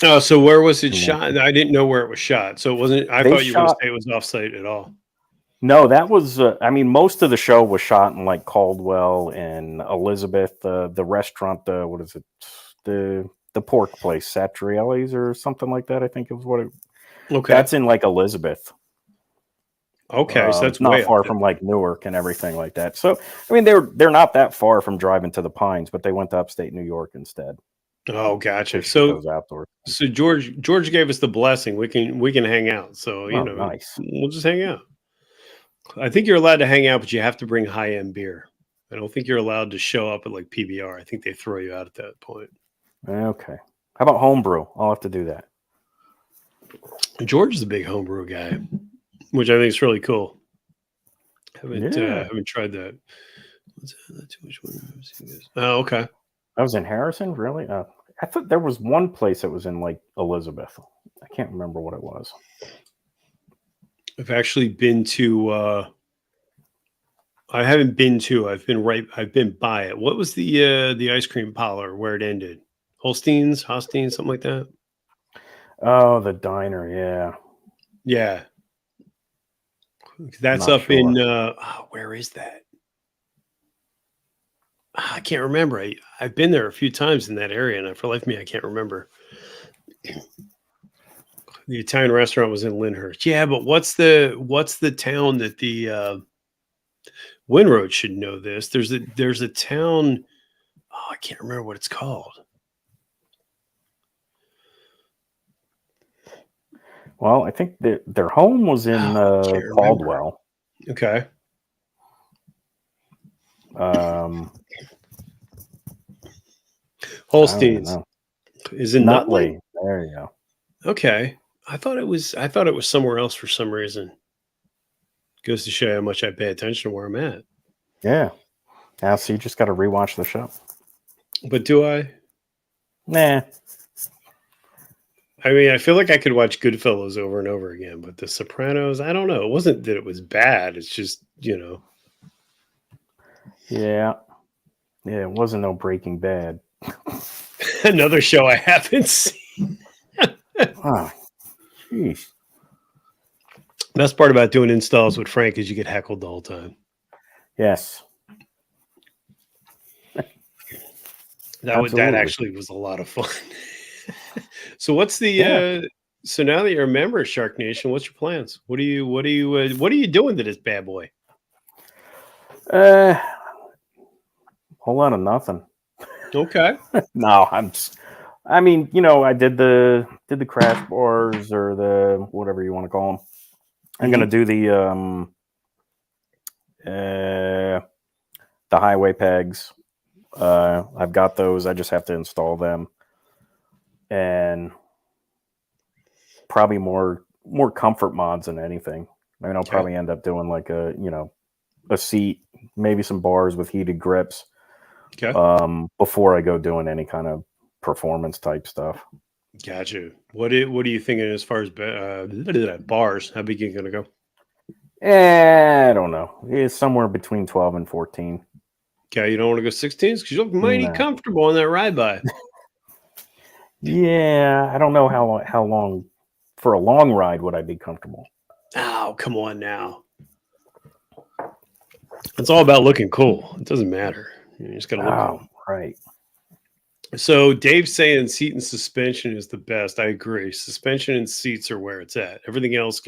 Oh, so where was it shot? I didn't know where it was shot. So it wasn't. I thought you were going to say it was offsite at all. No, that was. I mean, most of the show was shot in like Caldwell and Elizabeth. The restaurant. What is it? The pork place, Satrielli's or something like that. I think it was what it. Okay. That's in like Elizabeth. Okay, so that's not way far up from like Newark and everything like that. So I mean, they're not that far from driving to the Pines, but they went to upstate New York instead. Oh, gotcha. So George gave us the blessing. We can hang out. So nice. We'll just hang out. I think you're allowed to hang out, but you have to bring high end beer. I don't think you're allowed to show up at like PBR. I think they throw you out at that point. Okay. How about homebrew? I'll have to do that. George is a big homebrew guy, which I think is really cool. Haven't tried that. What's that? Too much one. Oh, okay. I was in Harrison, really? I thought there was one place that was in like Elizabeth. I can't remember what it was. I've actually been to. I haven't been to. I've been by it. What was the ice cream parlor where it ended? Holstein's, something like that. Oh, the diner, yeah. Yeah. That's up sure. In where is that? I can't remember. I've been there a few times in that area, and for life of me, I can't remember. The Italian restaurant was in Lyndhurst. Yeah, but what's the town that the Winroad should know this? There's a town. Oh, I can't remember what it's called. Well, I think their home was in Caldwell. Okay. Holstein's is in Nutley. There you go. Okay. I thought it was somewhere else for some reason. Goes to show you how much I pay attention to where I'm at. Yeah. Now, so you just got to rewatch the show. But do I? Nah. I mean, I feel like I could watch Goodfellas over and over again, but The Sopranos, I don't know. It wasn't that it was bad. It's just, Yeah. Yeah, it wasn't no Breaking Bad. Another show I haven't seen. Oh, jeez. Best part about doing installs with Frank is you get heckled the whole time. Yes. That actually was a lot of fun. So what's the so now that you're a member of Shark Nation, what's your plans? What are you doing to this bad boy? Whole lot of nothing. Okay. No, I mean, I did the crash bars or the whatever you want to call them. I'm gonna do the highway pegs. I've got those. I just have to install them, and probably more comfort mods than anything. I mean, I'll probably end up doing like a seat, maybe some bars with heated grips. Okay. Before I go doing any kind of performance type stuff. Gotcha. What are you thinking as far as bars? How big are you gonna go? I don't know. It's somewhere between 12 and 14. Okay, you don't want to go 16s because you look mighty comfortable on that ride by. Yeah, I don't know how long for a long ride would I be comfortable. Oh, come on now. It's all about looking cool. It doesn't matter. You just gotta look cool. Right. So Dave's saying seat and suspension is the best. I agree. Suspension and seats are where it's at. Everything else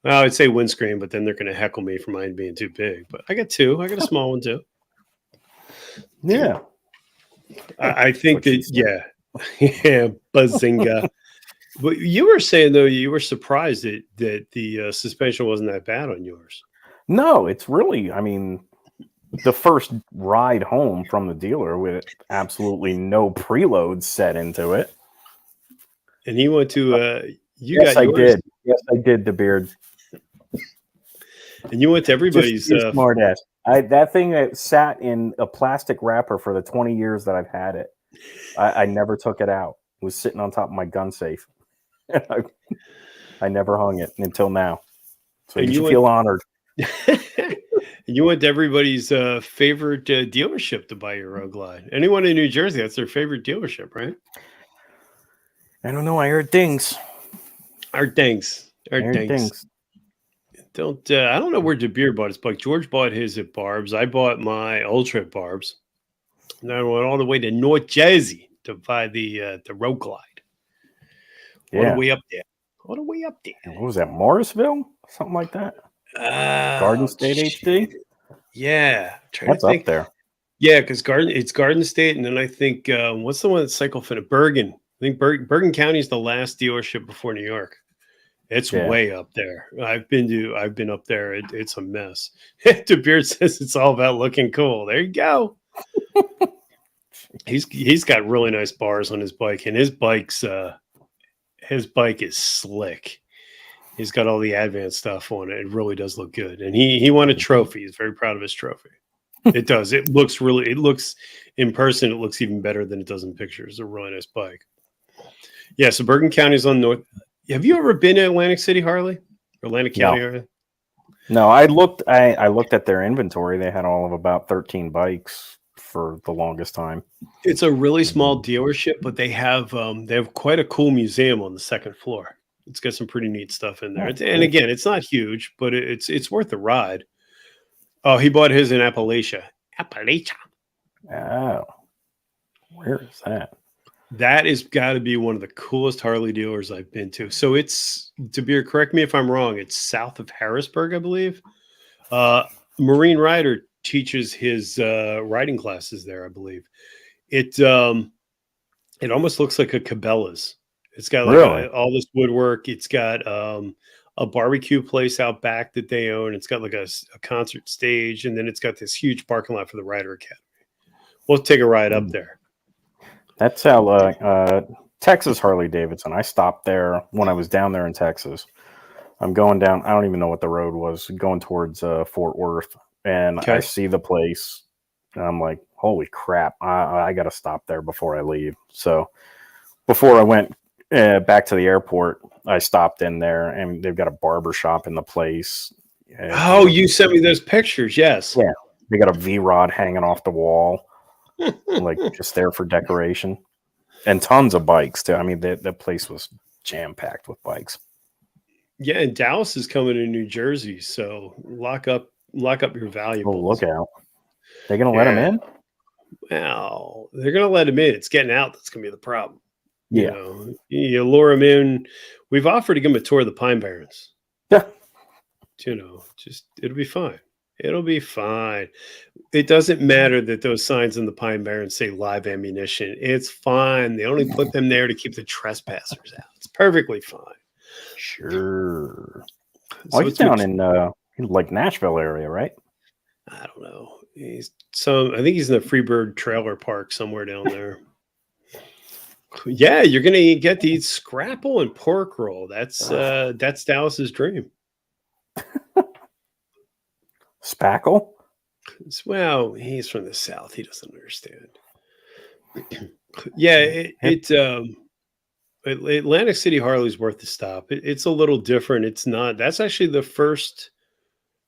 I'd say windscreen, but then they're going to heckle me for mine being too big. But I got two. I got a small one too. Yeah. I think that, Yeah, bazinga. But you were saying though you were surprised that the suspension wasn't that bad on yours. No, it's really, I mean, the first ride home from the dealer with absolutely no preload set into it. And he went to you Yes, got I yours, did. Yes, I did, the beard. and you went to Just everybody's. be a smart ass. That thing that sat in a plastic wrapper for the 20 years that I've had it. I never took it out. It was sitting on top of my gun safe. I never hung it until now. So And you you should went. feel honored. You went to everybody's favorite dealership to buy your Road Glide. Anyone in New Jersey, that's their favorite dealership, right? I don't know. I heard things. Our things. I heard things. Don't I don't know where De Beer bought his bike. George bought his at Barb's. I bought my Ultra at Barb's. And I went all the way to North Jersey to buy the Road Glide. All Yeah. the way up there. All the way up there. What was that? Morrisville? Something like that? Garden State HD? Yeah. That's up there. Yeah, because it's Garden State, and then I think what's the one that's Cycle Fit? Bergen. I think Bergen County is the last dealership before New York. It's way up there. I've been up there. It's a mess. De Beard says it's all about looking cool. There you go. He's got really nice bars on his bike, and his bike is slick. He's got all the advanced stuff on it. It really does look good. And he won a trophy. He's very proud of his trophy. It does. It looks in person, it looks even better than it does in pictures. It's a really nice bike. Yeah, so Bergen County is on north. Have you ever been to Atlantic City, Harley? Or Atlantic County, Harley? No, I looked at their inventory. They had all of about 13 bikes for the longest time. It's a really small dealership, but they have quite a cool museum on the second floor. It's got some pretty neat stuff in there. And again, it's not huge, but it's worth the ride. Oh, he bought his in Appalachia. Oh, where is that? That is got to be one of the coolest Harley dealers I've been to. So it's, De Beer, correct me if I'm wrong, it's south of Harrisburg, I believe. Marine Rider teaches his riding classes there, I believe. It almost looks like a Cabela's. It's got like all this woodwork. It's got a barbecue place out back that they own. It's got like a concert stage, and then it's got this huge parking lot for the Rider Academy. We'll take a ride up there. That's how Texas Harley Davidson. I stopped there when I was down there in Texas. I'm going down. I don't even know what the road was, going towards Fort Worth, and I see the place, and I'm like, "Holy crap! I got to stop there before I leave." So before I went back to the airport, I stopped in there, and they've got a barber shop in the place. Oh, you sent me those pictures. Yes. Yeah, they got a V-Rod hanging off the wall. Like just there for decoration, and tons of bikes too. I mean, that place was jam-packed with bikes. Yeah, and Dallas is coming to New Jersey, so lock up your valuables. Oh, look out! They're gonna let him in. Well, they're gonna let him in. It's getting out that's gonna be the problem. Yeah, you lure him in. We've offered to give him a tour of the Pine Barrens. Yeah, just it'll be fine. It'll be fine. It doesn't matter that those signs in the Pine Barrens say live ammunition. It's fine. They only put them there to keep the trespassers out. It's perfectly fine. Sure. So he's down in like Nashville area, right? I don't know. I think he's in the Freebird Trailer Park somewhere down there. Yeah, you're gonna get to eat scrapple and pork roll. That's Dallas's dream. Spackle? Well, he's from the South. He doesn't understand. Yeah, Atlantic City Harley's worth the stop. It's a little different. It's not. That's actually the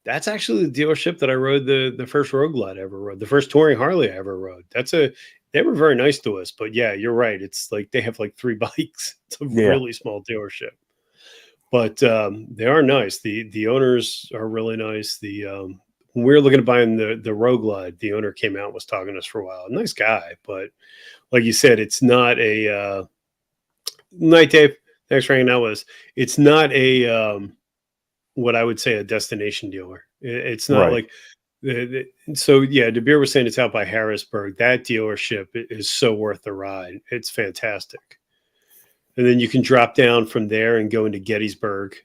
dealership that I rode the first Road Glide I ever rode. The first touring Harley I ever rode. They were very nice to us. But yeah, you're right. It's like they have like 3 bikes. It's a really small dealership. But they are nice. The owners are really nice. When we were looking to buy the Road Glide, the owner came out and was talking to us for a while. Nice guy, but like you said, it's not a night, Dave. Thanks for hanging out with us. It's not a what I would say a destination dealer. It's not like So yeah, De Beer was saying it's out by Harrisburg. That dealership is so worth the ride. It's fantastic. And then you can drop down from there and go into Gettysburg.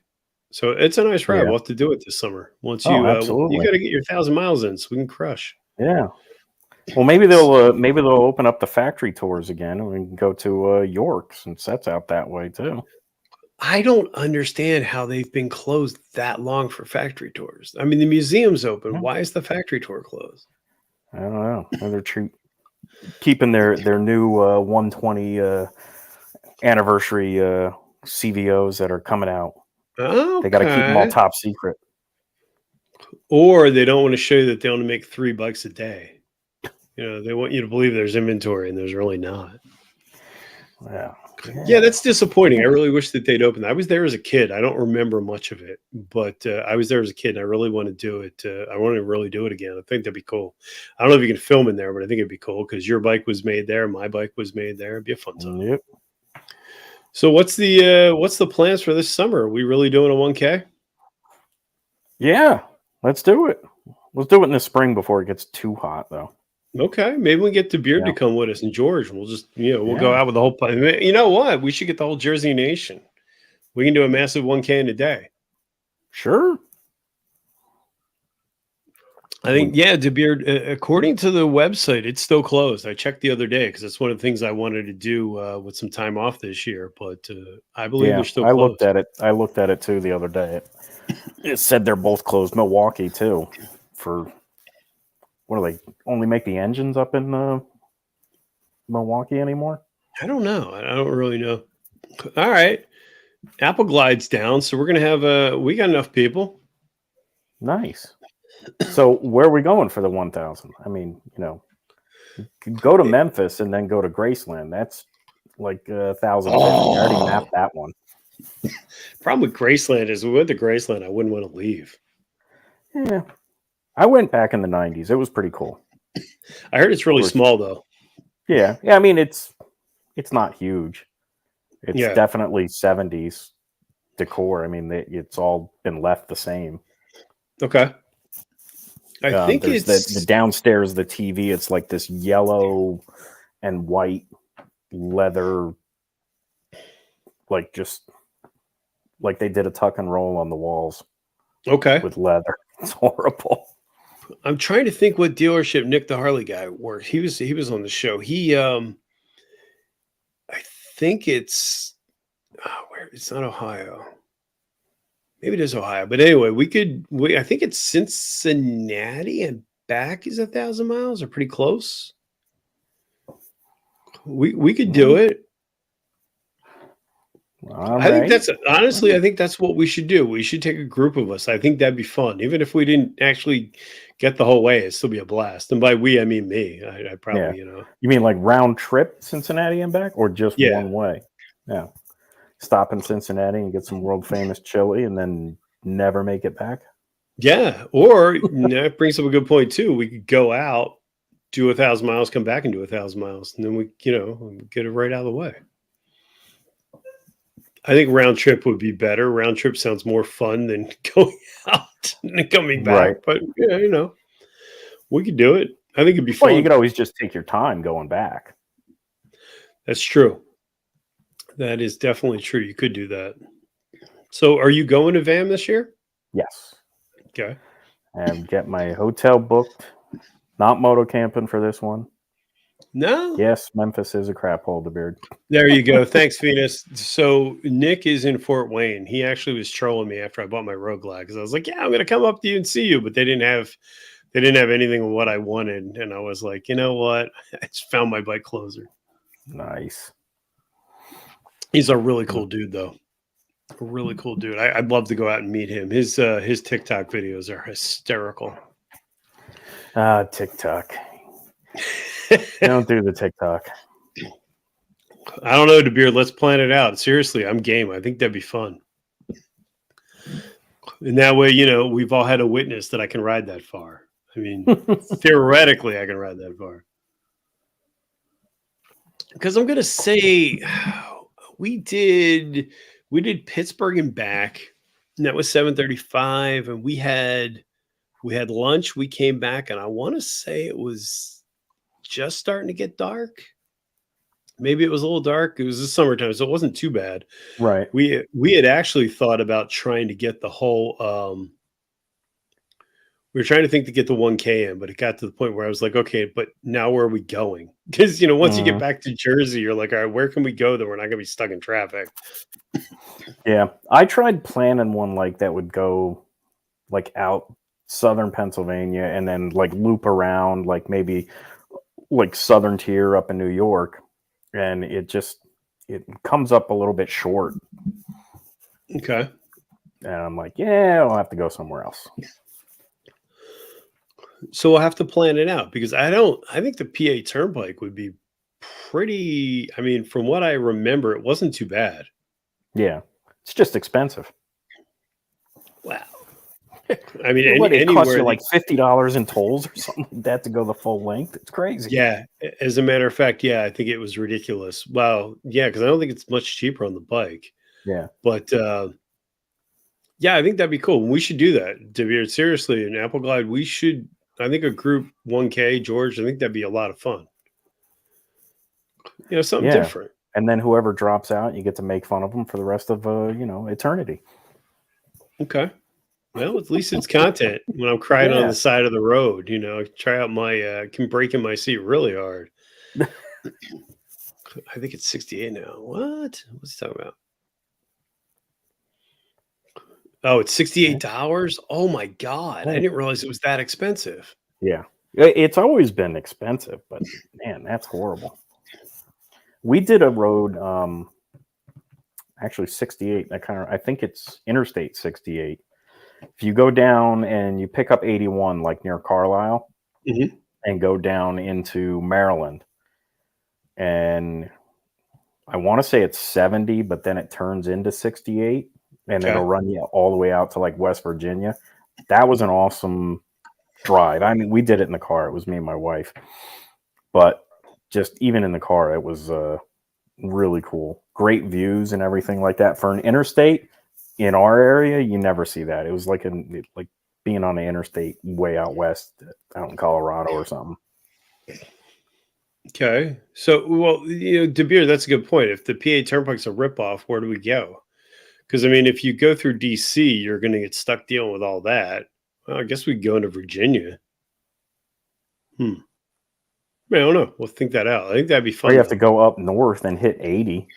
So it's a nice ride. Yeah. We'll have to do it this summer. Once Oh, you absolutely. got to get your 1,000 miles in so we can crush. Yeah. Well, maybe they'll open up the factory tours again, and we can go to York, since that's out that way too. I don't understand how they've been closed that long for factory tours. I mean, the museum's open. Yeah. Why is the factory tour closed? I don't know. They're keeping their new 120 anniversary CVOs that are coming out. Okay. They got to keep them all top secret. Or they don't want to show you that they only make 3 bikes a day. They want you to believe there's inventory, and there's really not. Yeah, that's disappointing. I really wish that they'd open. I was there as a kid. I don't remember much of it, but I was there as a kid, and I really want to do it. I want to really do it again. I think that'd be cool. I don't know if you can film in there, but I think it'd be cool because your bike was made there, my bike was made there. It'd be a fun time. Yep. So what's the plans for this summer? Are we really doing a 1K? Yeah, let's do it. Let's do it in the spring before it gets too hot, though. Okay, maybe we get DeBeard to come with us and George. We'll just, we'll go out with the whole. You know what? We should get the whole Jersey Nation. We can do a massive 1K in a day. Sure. I think, DeBeard, according to the website, it's still closed. I checked the other day because it's one of the things I wanted to do with some time off this year. But I believe they're still closed. I looked at it too the other day. It said they're both closed. Milwaukee too. For what do they only make the engines up in Milwaukee anymore? I don't know. I don't really know. All right. Apple Glide's down, so we're gonna have we got enough people. Nice. So where are we going for the 1,000? I mean, go to Memphis and then go to Graceland. That's like 1,050. I already mapped that one. Problem with Graceland is we went to Graceland. I wouldn't want to leave. Yeah, I went back in the 90s. It was pretty cool. I heard it's really small though. Yeah. I mean, it's not huge. It's definitely 70s decor. I mean, it's all been left the same. Okay. I think it's the downstairs, the TV. It's like this yellow and white leather, like they did a tuck and roll on the walls. Okay. With leather. It's horrible. I'm trying to think what dealership Nick the Harley guy worked. He was on the show. He I think it's where it's not Ohio. Maybe it is Ohio, but anyway, I think it's Cincinnati and back is 1,000 miles or pretty close. We could do it. I think I think that's what we should do. We should take a group of us. I think that'd be fun. Even if we didn't actually get the whole way, it'd still be a blast. And by we, I mean me. I probably, You mean like round trip Cincinnati and back, or just one way? Yeah. Stop in Cincinnati and get some world famous chili and then never make it back. Yeah. Or that brings up a good point too. We could go out, do 1,000 miles, come back and do 1,000 miles. And then we, get it right out of the way. I think round trip would be better. Round trip sounds more fun than going out and coming back. Right. But we could do it. I think it'd be fun. Well, you could always just take your time going back. That's true. That is definitely true. You could do that. So are you going to VAM this year? Yes. Okay. And get my hotel booked. Not moto camping for this one. No. Yes, Memphis is a crap hole, DeBeard. There you go. Thanks, Venus. So Nick is in Fort Wayne. He actually was trolling me after I bought my Road Glide because I was like, "Yeah, I'm going to come up to you and see you," but they didn't have anything of what I wanted, and I was like, you know what? I just found my bike closer. Nice. He's a really cool dude, though. A really cool dude. I'd love to go out and meet him. His TikTok videos are hysterical. TikTok. Don't do the TikTok. I don't know, DeBeard. Let's plan it out. Seriously, I'm game. I think that'd be fun. And that way, we've all had a witness that I can ride that far. I mean, theoretically, I can ride that far. Because I'm going to say we did Pittsburgh and back, and that was 735, and we had We had lunch. We came back, and I want to say it was just starting to get dark. Maybe it was a little dark. It was the summertime, so it wasn't too bad. Right. We had actually thought about trying to get the whole. We were trying to think to get the 1K in, but it got to the point where I was like, okay, but now where are we going? Because once you get back to Jersey, you're like, all right, where can we go that we're not gonna be stuck in traffic? Yeah, I tried planning one like that would go like out southern Pennsylvania and then like loop around like maybe like southern tier up in New York, and it comes up a little bit short. Okay. And I'm like, yeah, I'll have to go somewhere else. So we'll have to plan it out because I think the PA Turnpike would be pretty. I mean, from what I remember, it wasn't too bad. Yeah, it's just expensive. Wow. I mean, It costs you anywhere like $50 in tolls or something like that to go the full length. It's crazy. Yeah. As a matter of fact, yeah, I think it was ridiculous. Wow. Yeah, because I don't think it's much cheaper on the bike. Yeah. But yeah, I think that'd be cool. We should do that. To be seriously, in Apple Glide, we should. I think a group 1K, George. I think that'd be a lot of fun. Something different. And then whoever drops out, you get to make fun of them for the rest of eternity. Okay. Well, at least it's content. When I'm crying on the side of the road, try out my break in my seat really hard. I think it's 68 now. What? What's he talking about? Oh, it's $68. Oh my God. I didn't realize it was that expensive. Yeah. It's always been expensive, but man, that's horrible. We did a road, actually 68. I think it's Interstate 68. If you go down and you pick up 81, like near Carlisle, and go down into Maryland, and I want to say it's 70, but then it turns into 68, and it'll run you all the way out to like West Virginia. That was an awesome drive. I mean, we did it in the car. It was me and my wife, but just even in the car, it was really cool. Great views and everything like that for an interstate. In our area, you never see that. It was like being on the interstate way out west, out in Colorado or something. Okay. So, well, De Beer, that's a good point. If the PA Turnpike's a ripoff, where do we go? Because, I mean, if you go through D.C., you're going to get stuck dealing with all that. Well, I guess we go into Virginia. I don't know. We'll think that out. I think that'd be fun. Or you have to go up north and hit 80.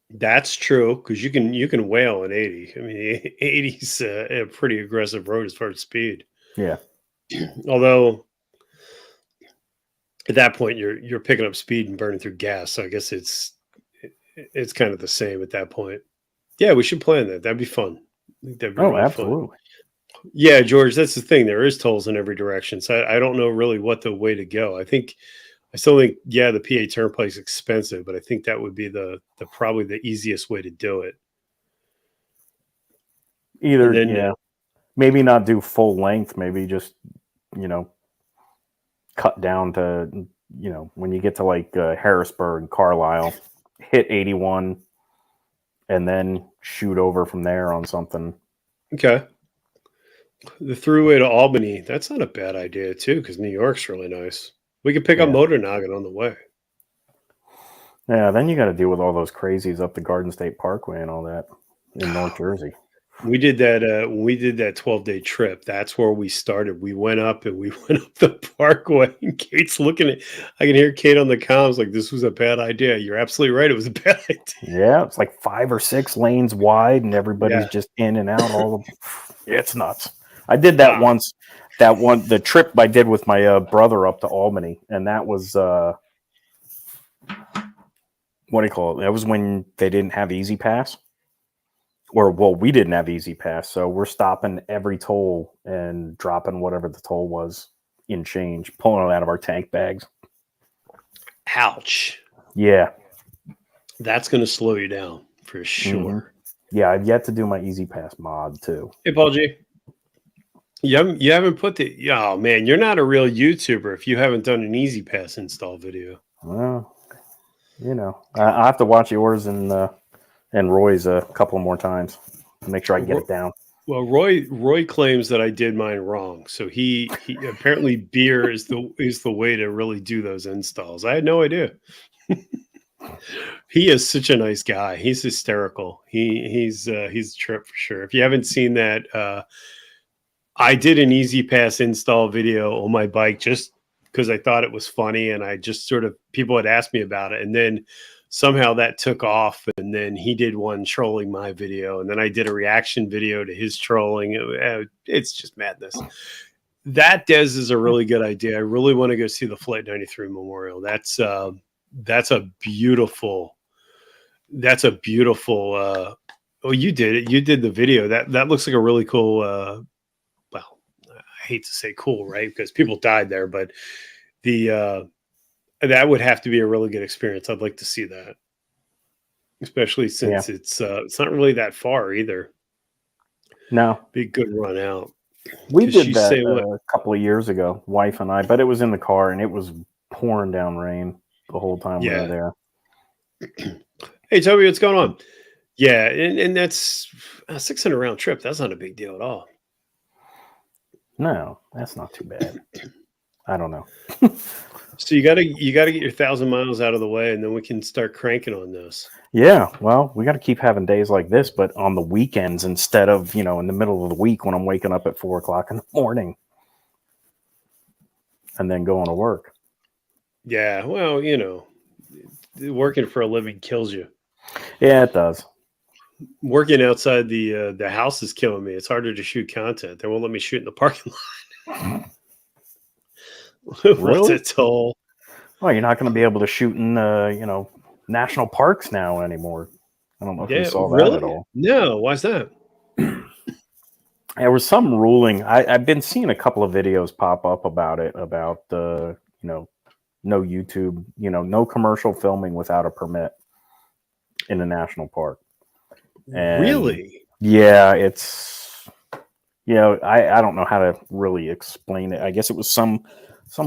That's true, because you can whale at 80. I mean, 80's a pretty aggressive road as far as speed. Yeah. Although at that point you're picking up speed and burning through gas, so I guess it's kind of the same at that point. Yeah, we should plan that. That'd be fun. I think that'd be really absolutely fun. Yeah, George, that's the thing. There is tolls in every direction, so I don't know really what the way to go. I still think, yeah, the PA Turnpike's expensive, but I think that would be the probably the easiest way to do it. Either, yeah. Maybe not do full length. Maybe just, cut down to, when you get to like Harrisburg, Carlisle, hit 81, and then shoot over from there on something. Okay. The throughway to Albany, that's not a bad idea too, because New York's really nice. We could pick up Motor Noggin on the way. Yeah, then you got to deal with all those crazies up the Garden State Parkway and all that in North Jersey. We did that when we did that 12-day trip. That's where we started. We went up the parkway, and Kate's looking at. I can hear Kate on the comms like, "This was a bad idea." You're absolutely right. It was a bad idea. Yeah, it's like 5 or 6 lanes wide, and everybody's just in and out. It's nuts. I did that once. The trip I did with my brother up to Albany, and that was what do you call it? That was when they didn't have Easy Pass. We didn't have Easy Pass, so we're stopping every toll and dropping whatever the toll was in change, pulling it out of our tank bags. Ouch. Yeah. That's going to slow you down for sure. Yeah, I've yet to do my Easy Pass mod too. Hey, Paul G. You haven't put oh man, you're not a real YouTuber if you haven't done an Easy Pass install video. Well, I have to watch yours and Roy's a couple more times to make sure I get it down. Well, Roy claims that I did mine wrong. So he apparently beer is the way to really do those installs. I had no idea. He is such a nice guy. He's hysterical. He's a trip for sure. If you haven't seen that, I did an Easy Pass install video on my bike just because I thought it was funny, and I just sort of people had asked me about it, and then somehow that took off, and then he did one trolling my video, and then I did a reaction video to his trolling. It's just madness. That Des is a really good idea. I really want to go see the Flight 93 Memorial. That's a beautiful. Oh, you did it. You did the video. That looks like a really cool. Well, I hate to say cool, right? Because people died there, but that would have to be a really good experience. I'd like to see that, especially since it's not really that far either. No, be a good run out. We did that a couple of years ago, wife and I, but it was in the car and it was pouring down rain the whole time we were there. Hey, Toby, what's going on? Yeah, and that's a 600 round trip. That's not a big deal at all. No, that's not too bad. I don't know. So you gotta get your 1,000 miles out of the way, and then we can start cranking on this. Yeah, well, we got to keep having days like this, but on the weekends instead of in the middle of the week when I'm waking up at 4 o'clock in the morning and then going to work. Yeah, well, working for a living kills you. Yeah, it does. Working outside the house is killing me. It's harder to shoot content. They won't let me shoot in the parking lot. Really? What's a toll? Well, you're not going to be able to shoot in, national parks now anymore. I don't know if you saw that at all. No, why's that? There was some ruling. I've been seeing a couple of videos pop up about it, about no YouTube, no commercial filming without a permit in a national park. And really? Yeah, it's I don't know how to really explain it. I guess it was some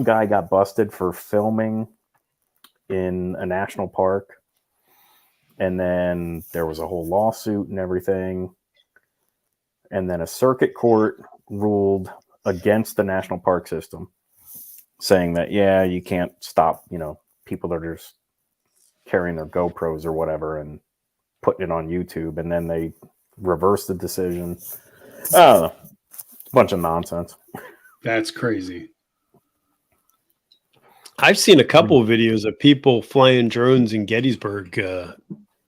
guy got busted for filming in a national park, and then there was a whole lawsuit and everything, and then a circuit court ruled against the national park system, saying that you can't stop people that are just carrying their GoPros or whatever and putting it on YouTube, and then they reversed the decision. A bunch of nonsense. That's crazy. I've seen a couple of videos of people flying drones in Gettysburg,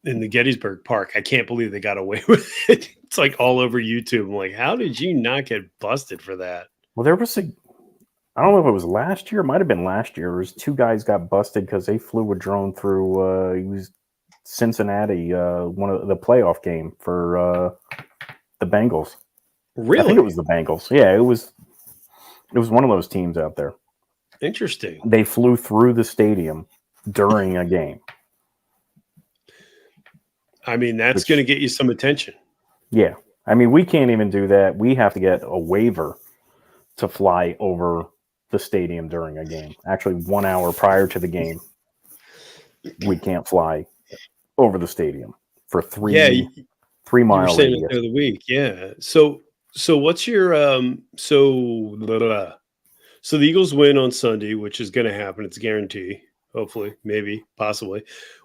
in the Gettysburg Park. I can't believe they got away with it. It's like all over YouTube. I'm like, how did you not get busted for that? Well, there was I don't know if it was last year. It might have been last year. There was 2 guys got busted because they flew a drone through it was Cincinnati, one of the playoff game for the Bengals. Really? I think it was the Bengals. Yeah, it was one of those teams out there. Interesting. They flew through the stadium during a game. I mean, that's going to get you some attention. Yeah. I mean, we can't even do that. We have to get a waiver to fly over the stadium during a game. Actually, 1 hour prior to the game, we can't fly over the stadium for 3 mile radius. Of the week. Yeah. So what's your so the Eagles win on Sunday, which is going to happen. It's a guarantee. Hopefully, maybe, possibly.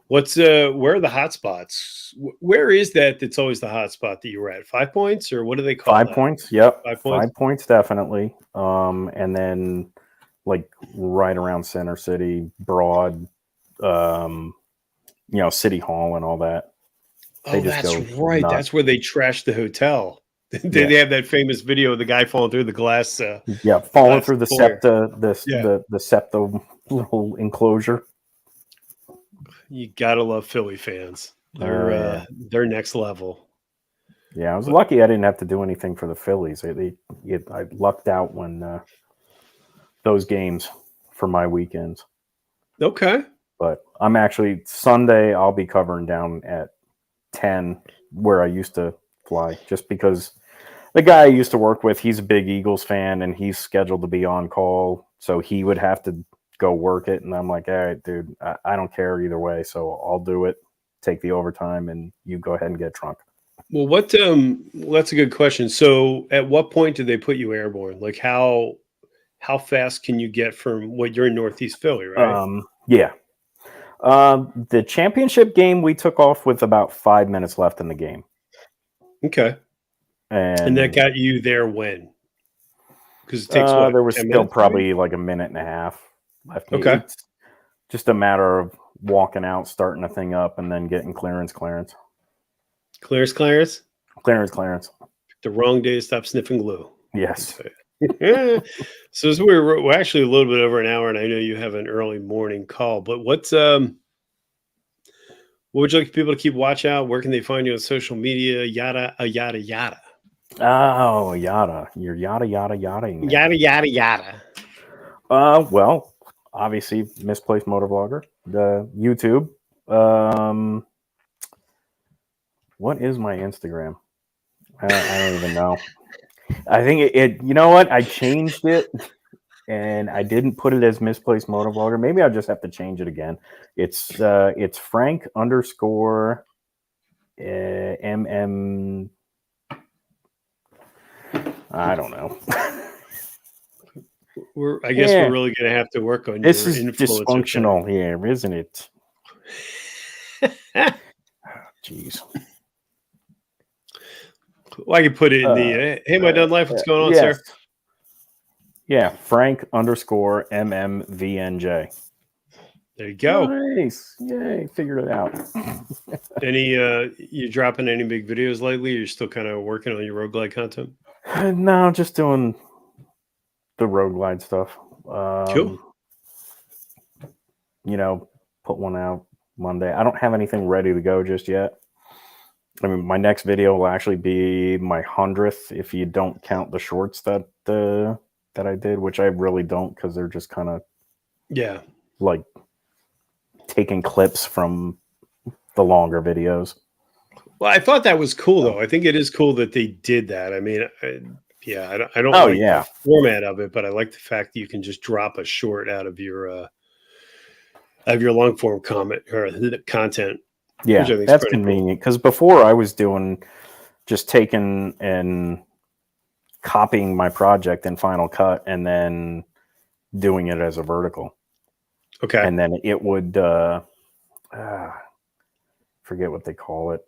What's where are the hot spots? Where is that's always the hot spot that you were at? 5 points, or what do they call 5 that? points? Yep. 5 points. 5 points, definitely. And then like right around Center City, Broad, City Hall and all that. Oh, that's right. Nuts. That's where they trashed the hotel. They have that famous video of the guy falling through the glass. Falling through the SEPTA, the SEPTA little enclosure. You gotta love Philly fans. They're next level. Yeah, I was lucky I didn't have to do anything for the Phillies. I lucked out when those games for my weekends. Okay. But I'm actually Sunday. I'll be covering down at 10 where I used to fly, just because the guy I used to work with, he's a big Eagles fan and he's scheduled to be on call, so he would have to go work it. And I'm like, all right, dude, I don't care either way, so I'll do it. Take the overtime, and you go ahead and get drunk. Well, that's a good question. So at what point did they put you airborne? Like how fast can you get from what you're in Northeast Philly, right? Yeah. The championship game we took off with about 5 minutes left in the game, Okay. And that and got you there when? Because it takes what, there was 10 still minutes maybe? probably like a minute and a half left. Okay. It's just a matter of walking out, starting the thing up, and then getting clearance. Clarence. Clearance. The wrong day to stop sniffing glue. Yes. Yeah. So as we're actually a little bit over an hour, and I know you have an early morning call, but what would you like people to keep watch out? Where can they find you on social media? Yada yada. Oh, yada. You're yada. Yada yada yada. Well, obviously, Misplaced Motovlogger, the YouTube. What is my Instagram? I don't even know. I think it. You know what? I changed it, and I didn't put it as Misplaced Motovlogger. Maybe I'll just have to change it again. It's Frank _ MM. I don't know. I guess we're really going to have to work on This your is influencer dysfunctional here, isn't it? Jeez. Well, I could put it in the hey, my done life. What's going on, yes. sir? Yeah, Frank _ MMVNJ. There you go. Nice. Yay, figured it out. Any you dropping any big videos lately? You're still kind of working on your road glide content? No, just doing the road glide stuff. Cool. You know, put one out Monday. I don't have anything ready to go just yet. I mean, my next video will actually be my 100th, if you don't count the shorts that I did, which I really don't, because they're just kind of like taking clips from the longer videos. Well, I thought that was cool, though. I think it is cool that they did that. I mean, I don't Oh, like yeah. the format of it, but I like the fact that you can just drop a short out of your long form comment or content. Yeah, which I think is that's pretty convenient, because before I was doing just taking and copying my project in Final Cut and then doing it as a vertical. Okay. And then it would forget what they call it.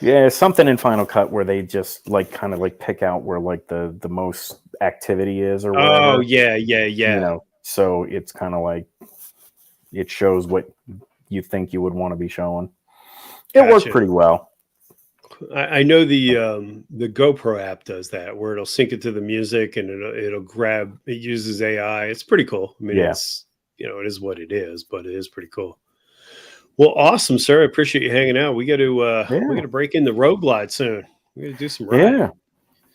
Yeah, something in Final Cut where they just like kind of like pick out where like the most activity is or whatever. Oh, yeah. You know, so it's kind of like it shows what you think you would want to be showing. It worked pretty well. I know the GoPro app does that, where it'll sync it to the music and it'll grab. It uses AI. It's pretty cool. I mean, it's it is what it is, but it is pretty cool. Well, awesome, sir. I appreciate you hanging out. We got to break in the road glide soon. We got to do some riding. Yeah,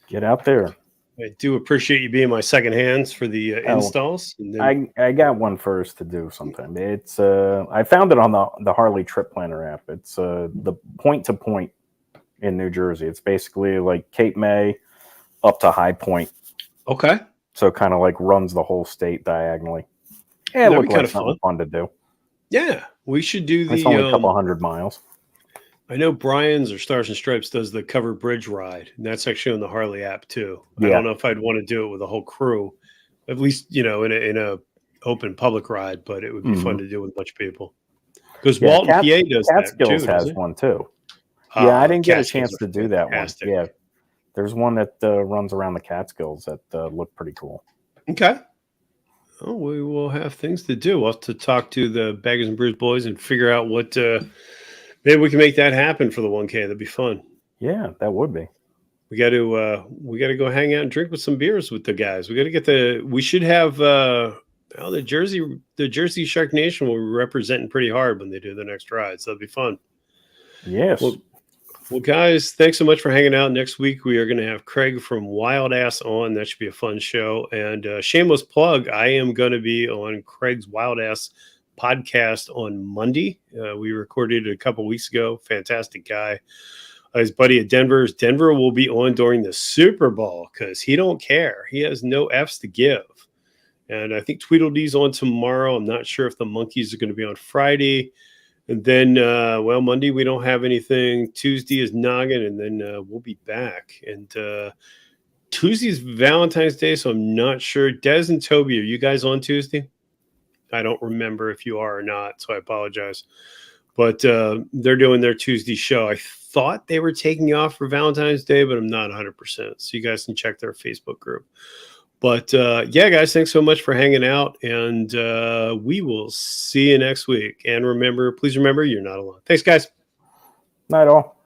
get out there. I do appreciate you being my second hands for the installs. And then I got one first to do sometime. It's I found it on the Harley Trip Planner app. It's the point to point in New Jersey. It's basically like Cape May up to High Point. Okay. So it kind of like runs the whole state diagonally. Yeah, it looked like something fun to do. Yeah, we should do the. It's only a couple hundred miles. I know Brian's or Stars and Stripes does the covered bridge ride, and that's actually on the Harley app too. Yeah. I don't know if I'd want to do it with a whole crew, at least in a open public ride, but it would be fun to do with a bunch of people. Because Walton, PA does Catskills that too. Has one too. Yeah, I didn't get a chance to do that one. Yeah, there's one that runs around the Catskills that look pretty cool. Okay. Oh, we will have things to do. We'll have to talk to the Baggers and Brews boys and figure out what. Maybe we can make that happen for the 1K. That'd be fun. Yeah, that would be. We got to go hang out and drink with some beers with the guys. We got to get we should have the Jersey Shark Nation will be representing pretty hard when they do the next ride. So that'd be fun. Yes. Well, guys, thanks so much for hanging out. Next week, we are going to have Craig from Wild Ass on. That should be a fun show. And shameless plug, I am going to be on Craig's Wild Ass podcast on Monday. We recorded it a couple weeks ago. Fantastic guy. His buddy at Denver's. Denver will be on during the Super Bowl because he don't care. He has no F's to give. And I think Tweedledee's on tomorrow. I'm not sure if the Monkeys are going to be on Friday. And then, well, Monday we don't have anything. Tuesday is Noggin, and then we'll be back. And Tuesday's Valentine's Day, so I'm not sure. Des and Toby, are you guys on Tuesday? I don't remember if you are or not, so I apologize. But they're doing their Tuesday show. I thought they were taking off for Valentine's Day, but I'm not 100%. So you guys can check their Facebook group. But yeah, guys, thanks so much for hanging out. And we will see you next week. And remember, please remember, you're not alone. Thanks, guys. Not at all.